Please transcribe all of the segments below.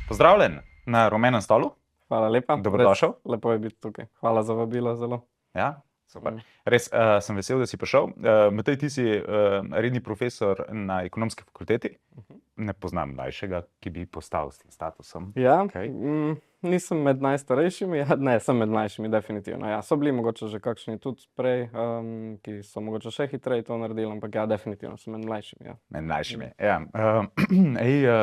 Pozdravljen na rumenem stolu. Hvala lepa. Dobrodošel. Lepo je biti tukaj. Hvala za vabilo zelo. Ja, super. Res sem vesel, da si prišel. Matej, ti si redni profesor na ekonomski fakulteti. Ne poznam mlajšega, ki bi postal s tem statusom. Ja, Kaj? nisem med najstarejšimi, ne, sem med mlajšimi, definitivno. Ja, so bili mogoče že kakšni tudi prej, ki so mogoče še hitreje to naredili, ampak ja, definitivno sem med mlajšimi. Ja. Med mlajšimi. Ja.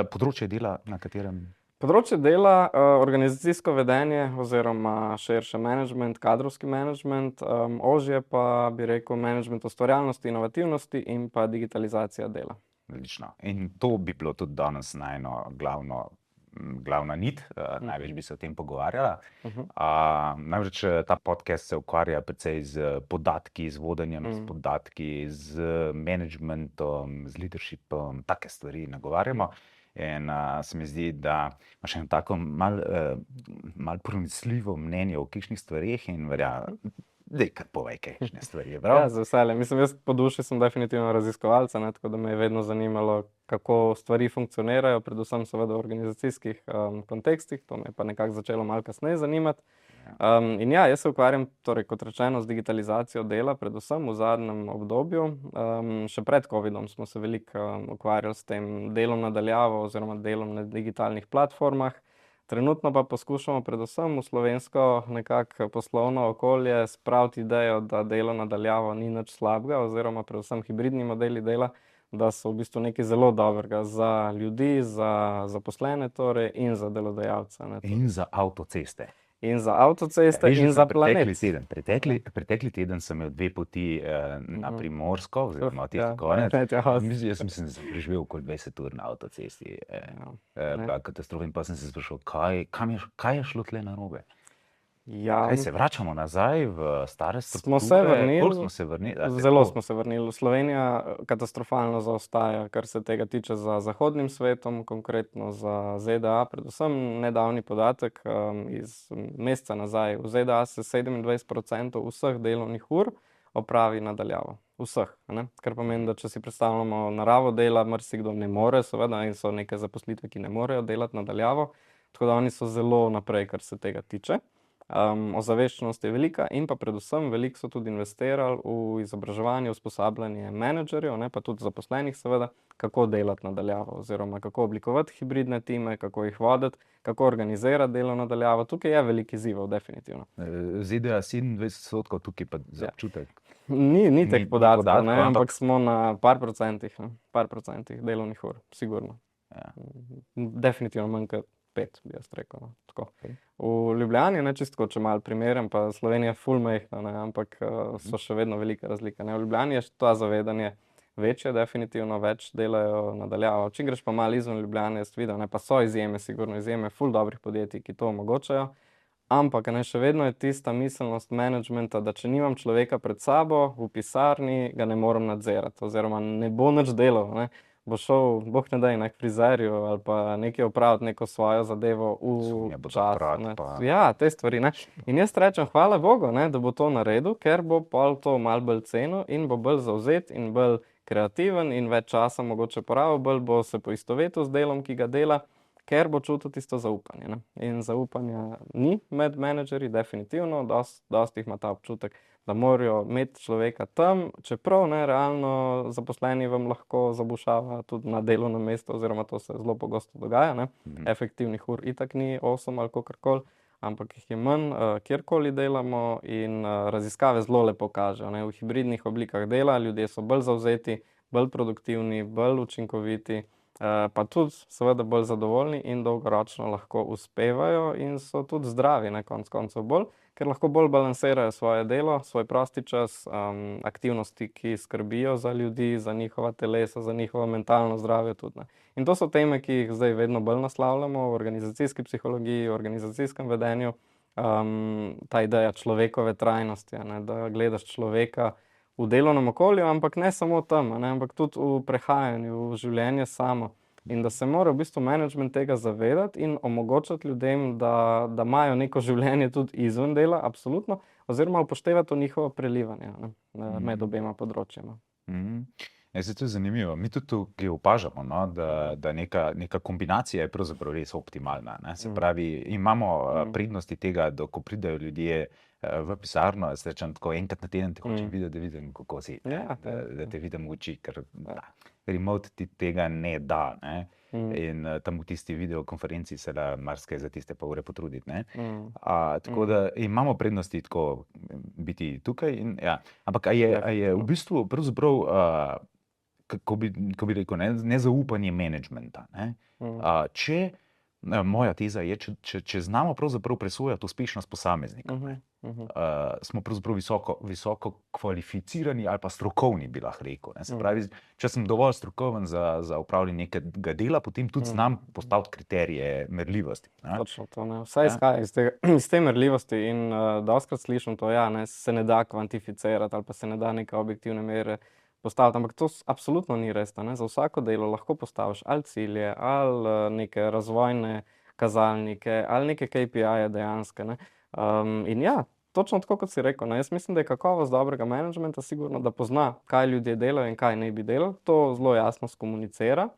Področje dela, na katerem... Področje dela, organizacijsko vedenje oziroma širše management, kadrovski management, ožje pa bi rekel management ustvarjalnosti, inovativnosti in pa digitalizacija dela. Odlično. In to bi bilo tudi danes najno glavna nit, največ bi se o tem pogovarjala. Namreč ta podcast se ukvarja precej z podatki, z vodenjem, z podatki, z managementom, z leadershipom, take stvari nagovarjamo. In se mi zdi, da imaš eno tako malo pronicljivo mnenje o kakšnih stvareh in daj, kar povej kakšne stvari, Ja, z veseljem. Mislim, jaz po duši sem definitivno raziskovalca, ne, tako da me je vedno zanimalo, kako stvari funkcionirajo, predvsem seveda v organizacijskih kontekstih, to me je pa nekako začelo malo kasneje zanimati. In ja, jaz se ukvarjam, torej kot rečeno, z digitalizacijo dela, predvsem v zadnjem obdobju. Še pred covidom smo se veliko ukvarjali s tem delom na daljavo oziroma delom na digitalnih platformah. Trenutno pa poskušamo predvsem v slovensko nekako poslovno okolje spraviti idejo, da delo na daljavo ni nič slabega oziroma predvsem hibridni modeli dela, da so v bistvu nekaj zelo dobrega za ljudi, za zaposlene torej in za delodajalce. Ne, In za avtoceste. In za avtoceste in za planet. Pretekli teden sem imel 2 poti na Primorsko, oziroma tisti konec. Jaz mislim, da sem preživel okoli 20 ur na avtocesti. Bila katastrofa in pa sem se sprašal, kaj je šlo tle narobe? Ja, Kaj se vračamo nazaj v stare strukture? Smo se vrnili. Koliko smo se vrnili? Zelo smo se vrnili. Slovenija katastrofalno zaostaja, kar se tega tiče za zahodnim svetom, konkretno za ZDA. Predvsem nedavni podatek iz meseca nazaj. V ZDA se 27% vseh delovnih ur opravi na daljavo. Vseh. Ne? Kar pomeni, da če si predstavljamo naravo dela, marsikdo ne more, seveda, in so neke zaposlitve, ki ne morejo delati na daljavo. Tako da oni so zelo naprej, kar se tega tiče. Ozaveščenost je velika in pa predvsem veliko so tudi investirali v izobraževanje, usposabljanje menedžerjev, ne, pa tudi zaposlenih seveda, kako delati na daljavo oziroma kako oblikovati hibridne time, kako jih voditi, kako organizirati delo na daljavo. Tukaj je veliko izzivov, definitivno. ZDA 27%, tukaj pa za občutek. Ni teh podatkov, ne, ampak smo na par procentih delovnih ur, sigurno. Ja. Definitivno manj kot 5, bi jaz rekel. No. Tako. V Ljubljani, ne, čisto, če malo primerjam, pa Slovenija je ful majhna, ne, ampak so še vedno velike razlike. Ne. V Ljubljani je to zavedanje večje, definitivno več delajo na daljavo. Če greš pa malo izven Ljubljane, jaz videl, ne, pa so izjeme, sigurno izjeme, ful dobrih podjetij, ki to omogočajo. Ampak ne, še vedno je tista miselnost managementa, da če nimam človeka pred sabo v pisarni, ga ne morem nadzirati oziroma ne bo nič delal. Ne. Bo šel, boh ne daj, k frizerju ali pa nekaj opraviti neko svojo zadevo v času. Ja, te stvari, ne. In jaz rečem, hvala Bogu, ne, da bo to naredil, ker bo pol to malo bolj cenil in bo bolj zavzet in bolj kreativen in več časa mogoče porabil, bolj bo se poistovetil z delom, ki ga dela, ker bo čutil tisto zaupanje. Ne. In zaupanja ni med menedžerji, definitivno, dosti jih ima ta občutek, da morajo imeti človeka tam, čeprav ne, realno zaposleni vam lahko zabušava tudi na delovnem mestu, oziroma to se zelo pogosto dogaja, ne. Efektivnih ur itak ni 8 ali kakorkoli, ampak jih je manj, kjerkoli delamo in raziskave zelo lepo kažejo, ne. V hibridnih oblikah dela ljudje so bolj zavzeti, bolj produktivni, bolj učinkoviti, pa tudi seveda bolj zadovoljni in dolgoročno lahko uspevajo in so tudi zdravi, ne, konec koncev bolj, ker lahko bolj balansirajo svoje delo, svoj prosti čas, aktivnosti, ki skrbijo za ljudi, za njihova telesa, za njihovo mentalno zdravje tudi, ne. In to so teme, ki jih zdaj vedno bolj naslavljamo v organizacijski psihologiji, v organizacijskem vedenju. Ta ideja človekove trajnosti, ne, da gledaš človeka v delovnem okolju, ampak ne samo tam, ne, ampak tudi v prehajanju, v življenje samo. In da se mora v bistvu management tega zavedati in omogočati ljudem, da imajo neko življenje tudi izven dela, absolutno, oziroma upoštevati to njihovo prelivanje, ne, med obema področjema. To je zanimivo. Mi tudi tukaj opažamo, no, da neka kombinacija je pravzaprav res optimalna. Ne. Se pravi, imamo prednosti tega, da ko pridejo ljudje v pisarno, jaz rečem tako, enkrat na teden te hočem videti, da vidim, kako si, da te vidim v oči, ker remote ti tega ne da. Ne. In tam v tisti videokonferenci se da marsikaj za tiste pa ure potruditi. Tako da imamo prednosti tako biti tukaj. Ampak a je v bistvu pravzaprav, ko bi rekel, nezaupanje menedžmenta. Moja teza je, če znamo pravzaprav presojati uspešnost posameznika, smo pravzaprav visoko kvalificirani ali pa strokovni, bi lahko rekel. Se pravi, če sem dovolj strokoven za upravljanje nekega dela, potem tudi znam postaviti kriterije merljivosti. Točno to, ne. Vsaj izhaja iz te merljivosti in dostikrat slišim to, se ne da kvantificirati ali pa se ne da neke objektivne mere postaviti, ampak to absolutno ni res. Za vsako delo lahko postaviš ali cilje, ali neke razvojne kazalnike, ali neke KPI-je dejanske. In točno tako, kot si rekel, jaz mislim, da je kakovost dobrega menedžmenta sigurno, da pozna, kaj ljudje delajo in kaj ne bi delali, to zelo jasno skomunicira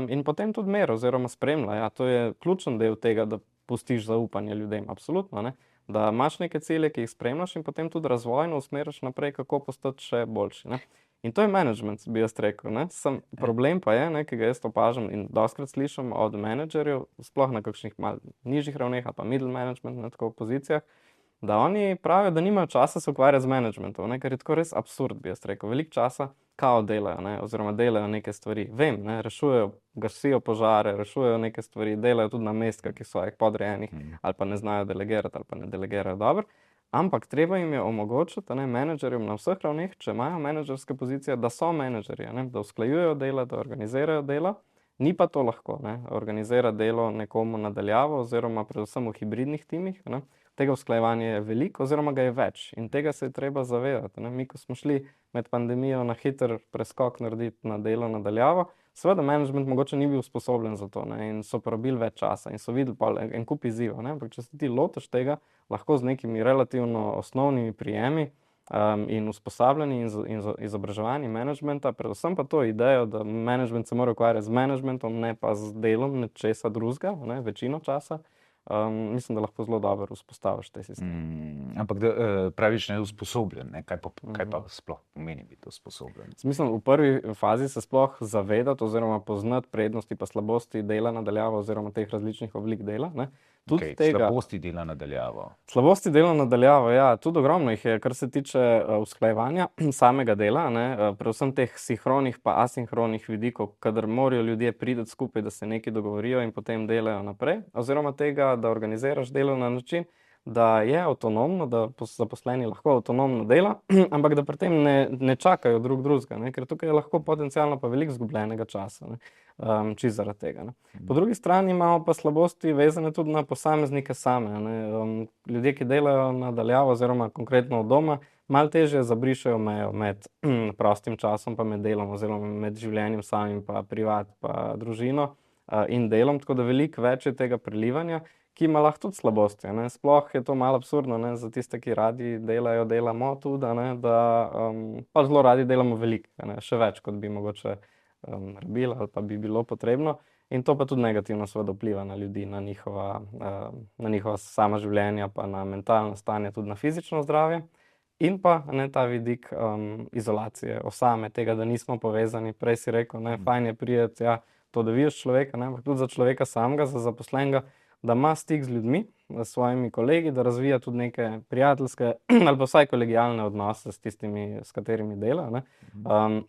in potem tudi meri oziroma spremlja. To je ključen del tega, da pustiš zaupanje ljudem, absolutno, da imaš neke cilje, ki jih spremljaš in potem tudi razvojno usmeriš naprej, kako postati še boljši. In to je management, bi jaz rekel. Problem pa je, ki ga jaz opažam in dostikrat slišim od menedžerjev, sploh na kakšnih malo nižjih ravneh ali pa middle management, tako v pozicijah, da oni pravijo, da nimajo časa se ukvarjati z managementom, kar je tako res absurd, bi jaz rekel. Veliko časa kao delajo, oziroma delajo neke stvari. Vem, rešujejo, gasijo požare, rešujejo neke stvari, delajo tudi na mestkah, ki so svojih podrejenih, ali pa ne znajo delegirati, ali pa ne delegirajo dobro. Ampak treba jim je omogočiti, menedžerjem na vseh ravneh, če imajo menedžerske pozicije, da so menedžerji, da usklajujejo dela, da organizirajo dela. Ni pa to lahko, organizirati delo nekomu nadaljavo oziroma predvsem v hibridnih timih. Tega usklajevanja je veliko oziroma ga je več in tega se je treba zavedati. Mi, ko smo šli med pandemijo na hiter preskok narediti na delo nadaljavo, seveda menedžment mogoče ni bil usposobljen za to in so porabili več časa in so videli en kup izzivov. Ampak če se ti lotiš tega, lahko z nekimi relativno osnovnimi prijemi in usposabljanji in izobraževanji menedžmenta, predvsem pa to idejo, da menedžment se mora ukvarjati z menedžmentom, ne pa z delom nečesa drugega, večino časa. Mislim, da lahko zelo dobro vzpostaviš te sisteme. Ampak da praviš neusposobljen, kaj pa sploh pomeni biti usposobljen? Mislim, v prvi fazi se sploh zavedati oziroma poznati prednosti pa slabosti dela nadaljavo oziroma teh različnih oblik dela. Slabosti dela nadaljavo. Slabosti dela nadaljavo, tudi ogromno jih je, kar se tiče usklajevanja samega dela, predvsem teh sinhronih pa asinhronih vidikov, kadar morajo ljudje priti skupaj, da se nekaj dogovorijo in potem delajo naprej, oziroma tega, da organiziraš delo na način, da je avtonomno, da zaposleni lahko avtonomno dela, ampak da pri tem ne čakajo drugega, ker tukaj je lahko potencialno pa veliko izgubljenega časa, čisto zaradi tega. Po drugi strani imamo pa slabosti vezane tudi na posameznike same. Ljudje, ki delajo nadaljavo oziroma konkretno od doma, malo težje zabrišejo mejo med prostim časom pa med delom oziroma med življenjem samim pa privat pa družino in delom, tako da veliko več je tega prelivanja, ki ima lahko tudi slabosti. Sploh je to malo absurdno, za tiste, ki radi delajo, delamo tudi, da pa zelo radi delamo veliko, še več, kot bi mogoče rabili ali pa bi bilo potrebno. In to pa tudi negativno seveda vpliva na ljudi, na njihova sama življenja, pa na mentalno stanje, tudi na fizično zdravje. In pa ta vidik izolacije, osame, tega, da nismo povezani. Prej si rekel, fajn je prijeti, to, da vidiš človeka, ampak tudi za človeka samega, za zaposlenega, da ima stik z ljudmi, s svojimi kolegi, da razvija tudi neke prijateljske ali pa vsaj kolegialne odnose s tistimi, s katerimi dela.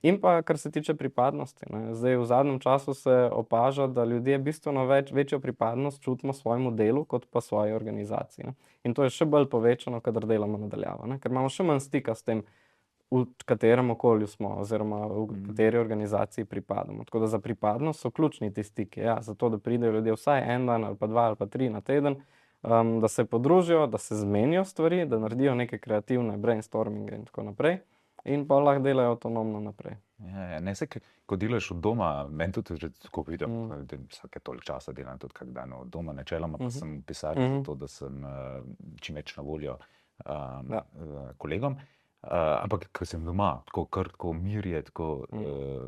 In pa, kar se tiče pripadnosti. Zdaj v zadnjem času se opaža, da ljudje bistveno večjo pripadnost čutimo svojemu delu, kot pa svoji organizaciji. In to je še bolj povečano, kadar delamo nadaljavo, ker imamo še manj stika s tem, v katerem okolju smo oziroma v kateri organizaciji pripadamo. Tako da za pripadnost so ključni ti stiki, zato da pridejo ljudje vsaj en dan ali pa 2 ali pa 3 na teden, da se podružijo, da se zmenijo stvari, da naredijo neke kreativne brainstorminge in tako naprej in pa lahko delajo avtonomno naprej. Ko delaš od doma, meni tudi že tako vidim, da vsake toliko časa delam tudi kak dan od doma, načeloma pa sem v pisarni zato, da sem čim več na voljo kolegom. Ampak, ko sem doma, tako mir je,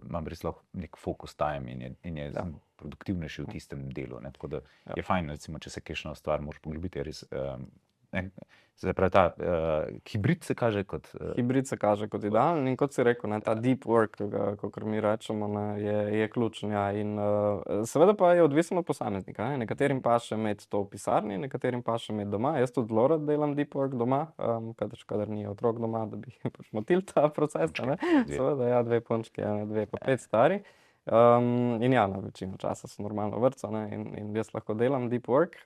imam res lahko nek focus time sem produktivnejši v tistem delu. Ne? Tako da je fajn, recimo, če se kakšno stvar moraš poglobiti, je res. Se pravi, ta hibrid se kaže kot... Hibrid se kaže kot idealen in kot si rekel, ta deep work, kakor mi rečemo, je ključen. Ja. In seveda pa je odvisno od posameznika. Nekaterim paše imeti to v pisarni, nekaterim paše imeti doma. Jaz tudi zelo rad delam deep work doma, kadar ni otrok doma, da bi pač motil ta proces. Seveda, ja, 2 punčki, 2 pa 5 stari. In ja, na večino časa so normalno vrtca in jaz lahko delam deep work.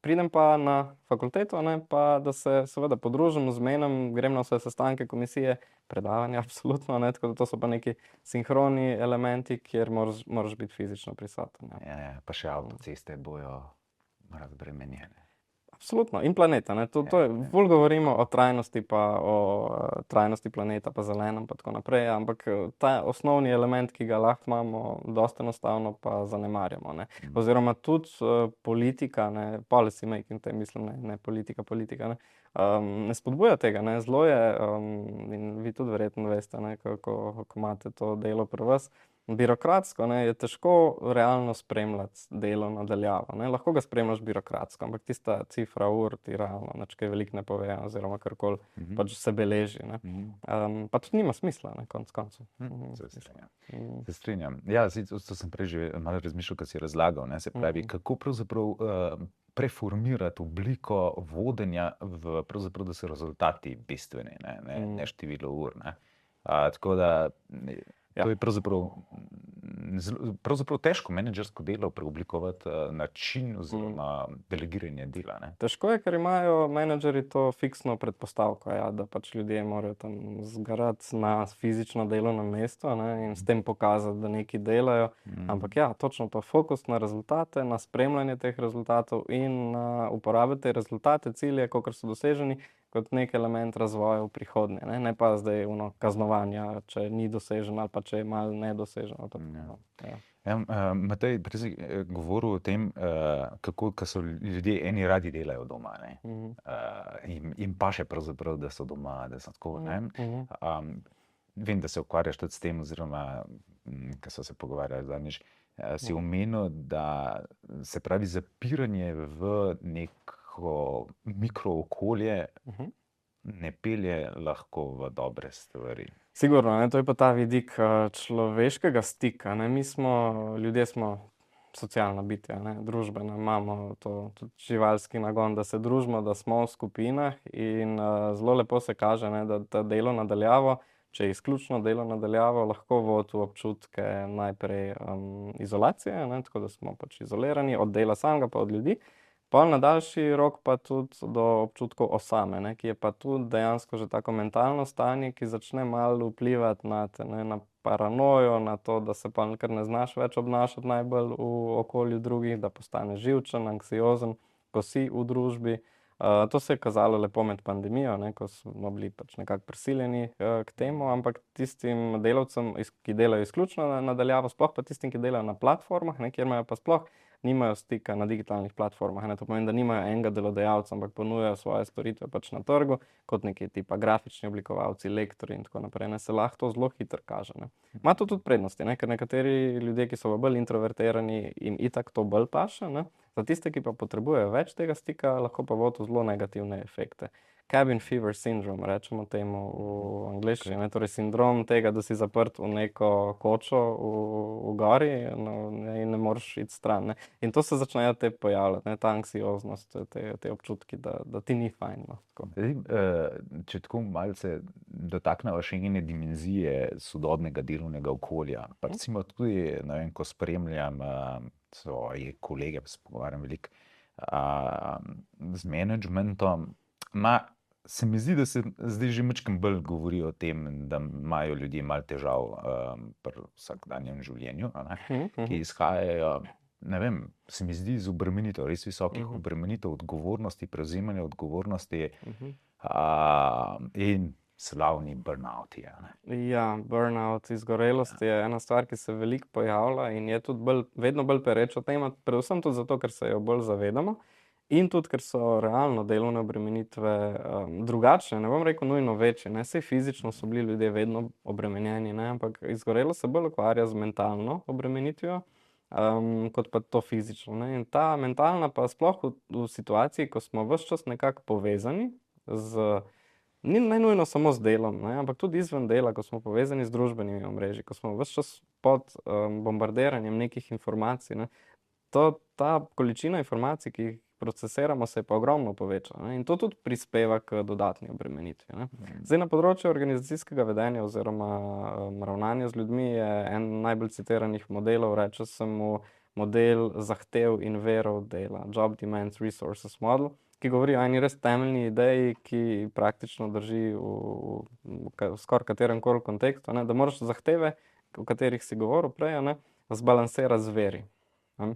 Pridem pa na fakulteto, pa da se seveda podružim, zmenim, grem na vse sestanke, komisije, predavanja, absolutno, tako da to so pa neki sinhroni elementi, kjer moraš biti fizično prisoten. Ja, pa še avtoceste bojo razbremenjene. Absolutno, in planeta. Bolj govorimo o trajnosti, pa o trajnosti planeta, pa zelenem, pa tako naprej, ampak ta osnovni element, ki ga lahko imamo, dosti enostavno pa zanemarjamo. Oziroma tudi politika, policy making, mislim, ne politika, ne spodbuja tega. Zelo je, in vi tudi verjetno veste, kako imate to delo pri vas, birokratsko je težko realno spremljati delo nadaljavo. Lahko ga spremljaš birokratsko, ampak tista cifra ur ti realno kaj veliko ne pove, oziroma karkoli pač se beleži. Pa tudi nima smisla, konec koncev. Se strinjam. Ja, to sem prej že malo razmišljal, ko si razlagal, se pravi, kako pravzaprav preformirati obliko vodenja pravzaprav, da so rezultati bistveni, ne število ur. Tako da to je pravzaprav težko menedžersko delo preoblikovati način oziroma delegiranje dela. Težko je, ker imajo menedžerji to fiksno predpostavko, da pač ljudje morajo tam zgarati na fizično delovno mesto in s tem pokazati, da nekaj delajo. Ampak ja, točno to fokus na rezultate, na spremljanje teh rezultatov in na uporabiti te rezultate, cilje, kakor so doseženi, kot nek element razvoja v prihodnje. Ne pa zdaj kaznovanja, če ni dosežen ali pa če je malo nedoseženo. Matej, prej si govoril o tem, kako so ljudje eni radi delajo doma. In pa še pravzaprav, da so doma, da so tako. Vem, da se ukvarjaš tudi s tem, oziroma, ko so se pogovarjali zadnjič, si omenil, da se pravi zapiranje v neko mikrookolje ne pelje lahko v dobre stvari. Sigurno, to je pa ta vidik človeškega stika. Ljudje smo socialna bitja, družbena, imamo to tudi živalski nagon, da se družimo, da smo v skupinah in zelo lepo se kaže, da ta delo nadaljavo, če je izključno delo nadaljavo, lahko vodi v občutke najprej izolacije, tako da smo pač izolirani od dela samega pa od ljudi. Pa na daljši rok pa tudi do občutkov osame, ki je pa tudi dejansko že tako mentalno stanje, ki začne malo vplivati na paranojo, na to, da se pa kar ne znaš več obnašati najbolj v okolju drugih, da postaneš živčen, anksiozen, ko si v družbi. To se je kazalo lepo med pandemijo, ko smo bili pač nekako prisiljeni k temu, ampak tistim delavcem, ki delajo izključno nadaljavo, sploh pa tistim, ki delajo na platformah, kjer imajo pa sploh nimajo stika na digitalnih platformah. To pomeni, da nimajo enega delodajalca, ampak ponujajo svoje storitve pač na trgu, kot neki tipa grafični oblikovalci, lektorji in tako naprej. Se lahko to zelo hitro kaže. Ima to tudi prednosti, ker nekateri ljudje, ki so bolj introvertirani, jim itak to bolj paše. Za tiste, ki pa potrebujejo več tega stika, lahko pa vodi zelo negativne efekte. Cabin fever syndrome, rečemo temu v angleščini, torej sindrom tega, da si zaprt v neko kočo v gori in ne moreš iti stran. In to se začnejo te pojavljati, ta anksioznost, te občutki, da ti ni fajn. Če tako malce dotaknemo še ene dimenzije sodobnega delovnega okolja, pa recimo tudi, ko spremljam svoje kolege, pa se pogovarjam veliko z menedžmentom, se mi zdi, da se zdaj že majčkeno bolj govori o tem, da imajo ljudje malo težav pri vsakdanjem življenju, ki izhajajo, ne vem, se mi zdi iz obremenitev, res visokih obremenitev, odgovornosti, prevzemanja odgovornosti in slavni burnouti. Ja, burnout, izgorelost je ena stvar, ki se veliko pojavlja in je tudi vedno bolj pereča tema, predvsem tudi zato, ker se jo bolj zavedamo. In tudi, ker so realno delovne obremenitve drugačne, ne bom rekel nujno večje, ne, saj fizično so bili ljudje vedno obremenjeni, ne, ampak izgorelo se bolj ukvarja z mentalno obremenitvijo, kot pa to fizično, ne. In ta mentalna pa sploh v situaciji, ko smo ves čas nekako povezani ni nujno samo z delom, ne, ampak tudi izven dela, ko smo povezani z družbenimi omrežji, ko smo ves čas pod bombardiranjem nekih informacij, ne. Ta količina informacij, ki jih procesiramo, se je pa ogromno povečala, ne, in to tudi prispeva k dodatni obremenitvi, ne. Zdaj, na področju organizacijskega vedenja oziroma ravnanja z ljudmi je en najbolj citiranih modelov, reče se mu model zahtev in virov dela, Job Demands Resources Model, ki govori o eni res temeljni ideji, ki praktično drži v skoraj katerem koli kontekstu, ne, da moraš zahteve, o katerih si govoril prej, ne, zbalansirati z viri, ne.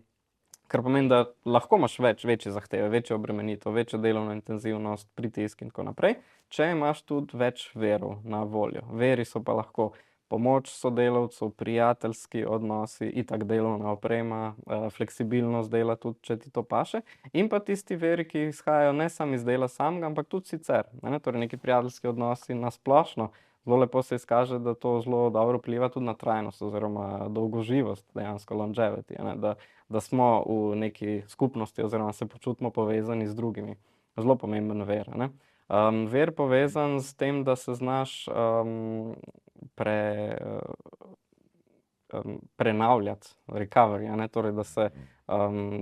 Kar pomeni, da lahko imaš večje zahteve, večjo obremenitev, večjo delovno intenzivnost, pritisk in tako naprej, če imaš tudi več virov na voljo. Viri so pa lahko pomoč sodelavcev, prijateljski odnosi, itak delovna oprema, fleksibilnost dela tudi, če ti to paše, in pa tisti viri, ki izhajajo ne samo iz dela samega, ampak tudi sicer, ne, torej neki prijateljski odnosi na splošno. Zelo lepo se izkaže, da to zelo dobro vpliva tudi na trajnost oziroma dolgoživost, dejansko longevity, ne, da smo v neki skupnosti oziroma se počutimo povezani z drugimi. Zelo pomemben vir, ne. Vir povezan s tem, da se znaš prenavljati, recovery, ne, torej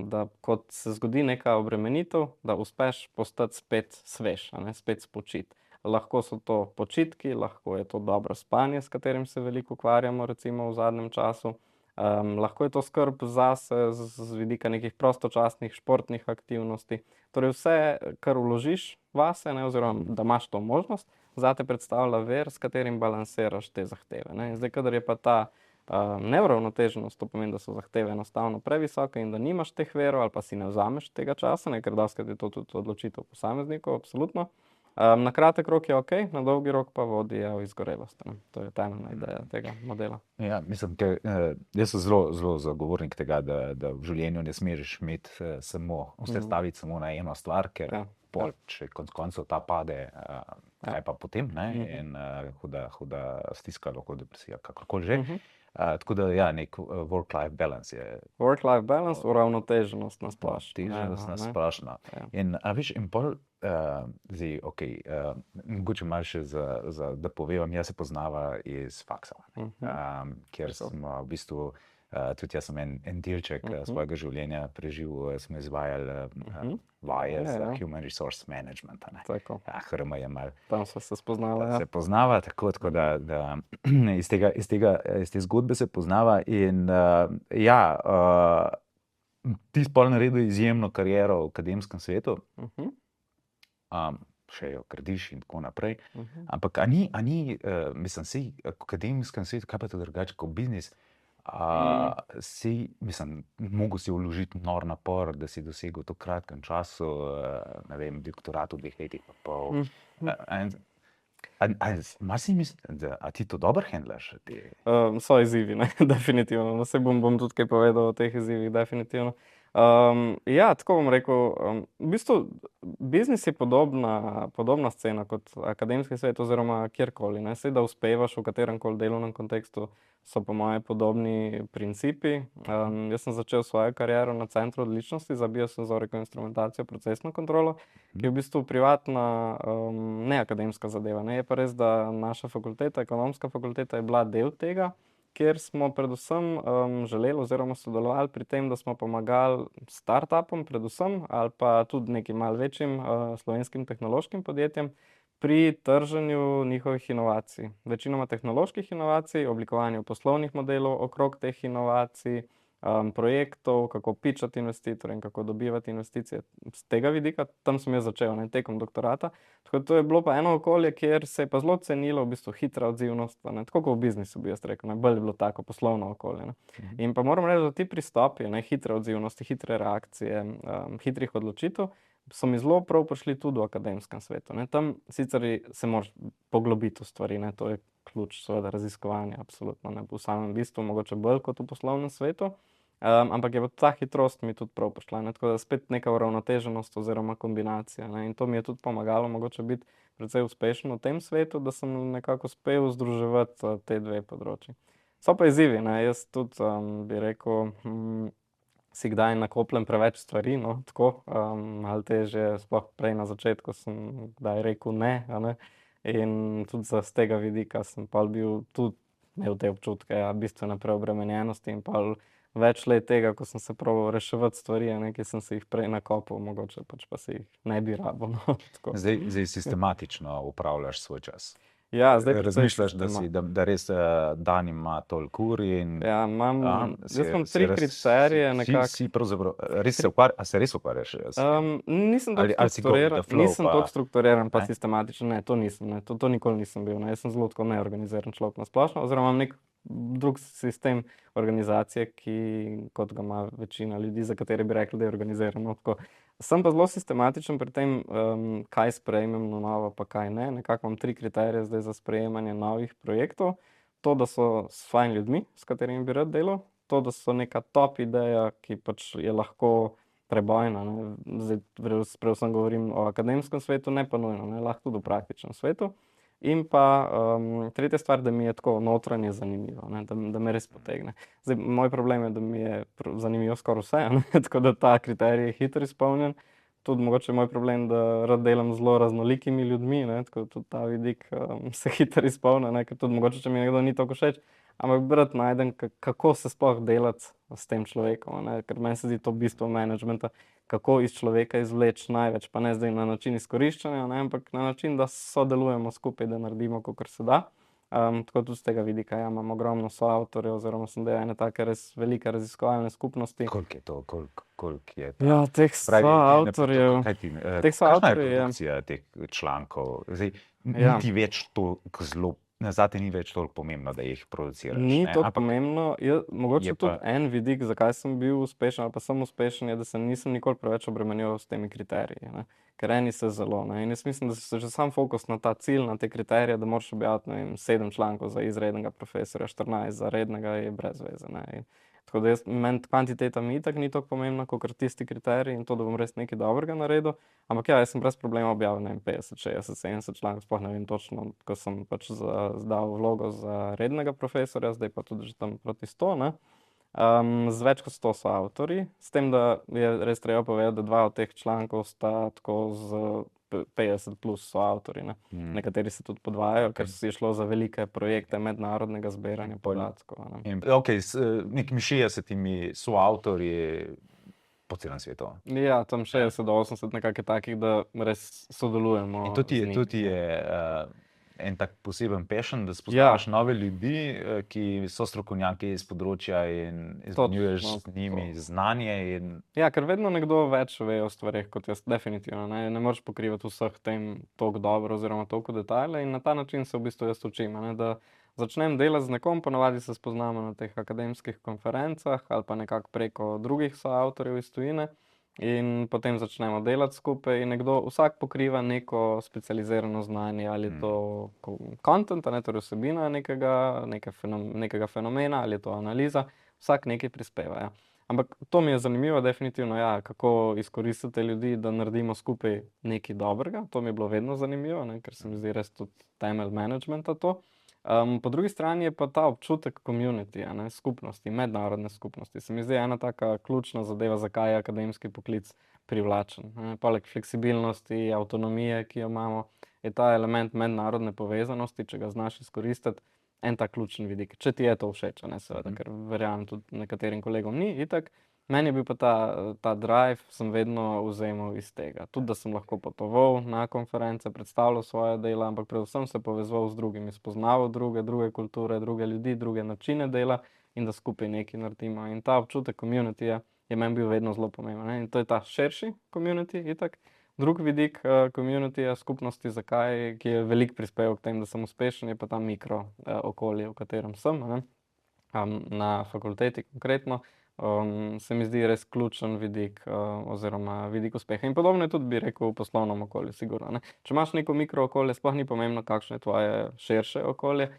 da kot se zgodi neka obremenitev, da uspeš postati spet svež, a ne, spet spočit. Lahko so to počitki, lahko je to dobro spanje, s katerim se veliko ukvarjamo recimo v zadnjem času. Lahko je to skrb zase z vidika nekih prostočasnih športnih aktivnosti. Torej vse, kar vložiš vase, ne, oziroma da imaš to možnost, zate predstavlja vir, s katerim balansiraš te zahteve, ne. In zdaj, kadar je pa ta neuravnoteženost, to pomeni, da so zahteve enostavno previsoke in da nimaš teh virov ali pa si ne vzameš tega časa, ne, ker dostikrat je to tudi odločitev posameznikov, absolutno. Na kratek rok je okej, na dolgi rok pa vodi v izgorelost, ne. To je temeljna ideja tega modela. Ja, mislim, ker jaz sem zelo zagovornik tega, da v življenju ne smeš imeti samo, staviti samo na eno stvar, ker pol, če konec koncev ta pade, kaj pa potem, ne, in huda stiska, lahko depresija, kakorkoli že. Tako da ja, nek work-life balance je. Work-life balance, uravnoteženost na splošno. Uravnoteženost na splošno. In veš, in pol, zdaj, okej, mogoče malo še da povem, jaz se poznava iz faksa, kjer smo v bistvu, tudi jaz sem en delček svojega življenja preživel, smo izvajali vaje za Human Resource Management, ne. Tako. HRM je malo. Tam sva se spoznala, ja. Se poznava, tako da iz te zgodbe se poznava in ja, ti pol naredil izjemno kariero v akademskem svetu, še jo gradiš in tako naprej, ampak a ni, mislim, saj v akademskem svetu, kaj pa to drugače kot biznis, mislim, mogel si vložiti nor napor, da si dosegel v to kratkem času, ne vem, doktorat v 2 letih pa pol. Imaš si mislim, a ti to dobro handlaš? So izzivi, ne, definitivno. No, saj bom tudi kaj povedal o teh izzivih, definitivno. Ja, tako bom rekel, v bistvu biznis je podobna scena kot akademski svet oziroma kjerkoli, ne, saj da uspevaš v katerem koli delovnem kontekstu, so po moje podobni principi. Jaz sem začel svojo kariero na Centru odličnosti za biosenzoriko, instrumentacijo, procesno kontrolo, ki je v bistvu privatna, neakademska zadeva, ne, je pa res, da naša fakulteta, ekonomska fakulteta je bila del tega, kjer smo predvsem želeli oziroma sodelovali pri tem, da smo pomagali startupom predvsem ali pa tudi nekim malo večjim slovenskim tehnološkim podjetjem pri trženju njihovih inovacij. Večinoma tehnoloških inovacij, oblikovanju poslovnih modelov okrog teh inovacij, projektov, kako pitchati investitorje in kako dobivati investicije. Z tega vidika, tam sem jaz začel, ne, tekom doktorata. Tako da to je bilo pa eno okolje, kjer se je pa zelo cenilo v bistvu hitra odzivnost, ne, tako kot v biznisu bi jaz rekel, ne, bolj je bilo tako poslovno okolje, ne. In pa moram reči, da ti pristopi, ne, hitre odzivnosti, hitre reakcije, hitrih odločitev, so mi zelo prav prišli tudi v akademskem svetu, ne. Tam sicer se moraš poglobiti v stvari, ne, to je ključ seveda raziskovanja, absolutno, ne, v samem bistvu, mogoče bolj kot v poslovnem svetu. Ampak je pa ta hitrost mi tudi prav prišla, ne? Tako da spet neka uravnoteženost oziroma kombinacija, ne? In to mi je tudi pomagalo mogoče biti precej uspešen v tem svetu, da sem nekako uspel združevati te dve področji. So pa izzivi, ne? Jaz tudi bi rekel, si kdaj nakopljem preveč stvari, no, tako, malo težje, sploh prej na začetku sem kdaj rekel ne, a ne, in tudi z tega vidika sem pol bil tudi imel te občutke, bistvene preobremenjenosti in pol več let tega, ko sem se probal reševati stvari, a ne, ki sem se jih prej nakopal, mogoče pač pa si jih ne bi rabil, no, tako. Zdaj sistematično upravljaš svoj čas. Ja, zdaj Razmišljaš, da res dan ima toliko ur in ja, jaz imam 3 kriterije nekako. Si pravzaprav, se res ukvarjaš? Nisem Ali si go with the flow, nisem toliko strukturiran pa ne? sistematičen, ne, to nisem, ne, to nikoli nisem bil, ne, jaz sem zelo tako neorganiziran človek na splošno, oziroma imam nek drug sistem organizacije, kot ga ima večina ljudi, za katere bi rekli, da je organizirano, tako. Sem pa zelo sistematičen pri tem, kaj sprejmem na novo, pa kaj ne. Nekako imam 3 kriterije zdaj za sprejemanje novih projektov. To, da so s fajn ljudmi, s katerimi bi rad delal. To, da so neka top ideja, ki pač je lahko prebojna, ne. Zdaj predvsem govorim o akademskem svetu, ne pa nujno, ne, lahko tudi v praktičnem svetu. In pa tretja stvar, da mi je tako notranje zanimivo, ne, da me res potegne. Zdaj, moj problem je, da mi je zanimivo skoraj vse, ne, tako da ta kriterij je hitro izpolnjen. Tudi mogoče moj problem, da rad delam z zelo raznolikimi ljudmi, ne, tako da tudi ta vidik se hitro izpolni, ne, ker tudi mogoče, če mi nekdo ni toliko všeč, ampak rad najdem, kako se sploh delati s tem človekom, ne, ker meni se zdi to bistvo managementa, kako iz človeka izvleči največ, pa ne zdaj na način izkoriščanja, ne, ampak na način, da sodelujemo skupaj, da naredimo, kakor se da. Tako tudi z tega vidika, ja, imam ogromno soavtorjev, oziroma sem del ene take res velike raziskovalne skupnosti. Koliko je to? Koliko je to? Ja, teh soavtorjev. Kakšna je produkcija teh člankov? Zdaj, Ja. niti več toliko zelo, zate ni več toliko pomembno, da jih produciraš, Ni ne, toliko ampak pomembno, mogoče je tudi pa- en vidik, zakaj sem bil uspešen ali pa sem uspešen, je, da se nisem nikoli preveč obremenjeval s temi kriteriji, ne. Ker eni se zelo, ne, in jaz mislim, da se že sam fokus na ta cilj, na te kriterije, da moraš objaviti, ne vem, 7 člankov za izrednega profesorja, 14 za rednega, je brez veze, ne. In tako da meni kvantiteta mi itak ni toliko pomembna, kakor tisti kriteriji in to, da bom res nekaj dobrega naredil. Ampak ja, jaz sem brez problema objavil, ne vem, 50, 60, 70 člankov, sploh ne vem točno, ko sem pač zdal vlogo za rednega profesorja, zdaj pa tudi že tam proti 100, ne. Z več kot 100 soavtorji, s tem, da je res treba povedati, da 2 od teh člankov sta tako z 50 plus soavtorji, ne. Nekateri se tudi podvajajo, ker je šlo za velike projekte mednarodnega zbiranja podatkov, ne. In, okej, s nekimi 60 soavtorji po celem svetu. Ja, tam 60 do 80 nekako takih, da res sodelujemo. In to ti z njimi. je en tak poseben passion, da spoznavaš nove ljudi, ki so strokovnjaki iz področja in izmenjuješ z njimi znanje in Ja, ker vedno nekdo več ve o stvareh kot jaz, definitivno, ne. Ne moreš pokrivati vseh tem toliko dobro oziroma toliko detajlov in na ta način se v bistvu jaz učim, a ne, da začnem delati z nekom, ponavadi se spoznamo na teh akademskih konferencah ali pa nekako preko drugih soavtorjev iz tujine. In potem začnemo delati skupaj in vsak pokriva neko specializirano znanje, ali je to content, a ne, torej vsebina nekega fenomena, ali je to analiza, vsak nekaj prispeva, ja. Ampak to mi je zanimivo, definitivno, ja, kako izkoristiti ljudi, da naredimo skupaj nekaj dobrega, to mi je bilo vedno zanimivo, ne, ker se mi zdi res tudi temelj managementa to. Po drugi strani je pa ta občutek community, a ne, skupnosti, mednarodne skupnosti. Se mi zdi ena taka ključna zadeva, zakaj je akademski poklic privlačen, ne. Poleg fleksibilnosti, avtonomije, ki jo imamo, je ta element mednarodne povezanosti, če ga znaš izkoristiti, en tak ključen vidik. Če ti je to všeč, a ne, seveda, ker verjamem tudi nekaterim kolegom ni itak. Meni je bil pa ta drive, sem vedno vzemal iz tega. Tudi, da sem lahko potoval na konference, predstavljal svoje dela, ampak predvsem se povezoval z drugimi, spoznaval druge kulture, druge ljudi, druge načine dela in da skupaj nekaj naredimo. In ta občutek communityja je meni bil vedno zelo pomemben, ne. In to je ta širši community itak. Drug vidik communityja, skupnosti, ki je velik prispeval k temu, da sem uspešen, je pa ta mikro okolje, v katerem sem, a ne. Na fakulteti konkretno. Se mi zdi res ključen vidik oziroma vidik uspeha. In podobno je tudi, bi rekel, v poslovnem okolju, sigurno, ne. Če imaš neko mikro okolje, sploh ni pomembno, kakšno je tvoje širše okolje,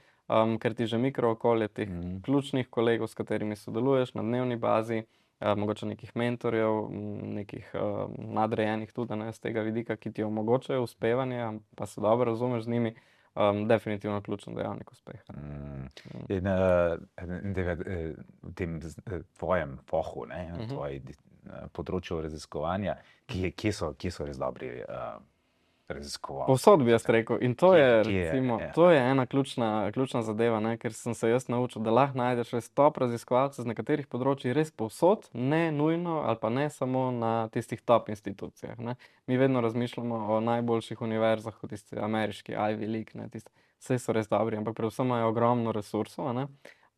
ker ti že mikrookolje teh ključnih kolegov, s katerimi sodeluješ na dnevni bazi, mogoče nekih mentorjev, nekih nadrejenih tudi z tega vidika, ki ti omogočajo uspevanje, pa se dobro razumeš z njimi, definitivno ključen dejavnik uspeha. In v tem tvojem fohu, tvoji področju raziskovanja, kje so res dobri raziskovalci? Povsod bi jaz rekel. In to je, Kje je, recimo, to je ena ključna zadeva, ker sem se jaz naučil, da lahko najdeš res top raziskovalcev z nekaterih področji res povsod, ne nujno ali pa ne samo na tistih top institucijah. Mi vedno razmišljamo o najboljših univerzah, kot tisti ameriški Ivy League, vse so res dobri, ampak predvsem imajo ogromno resursov,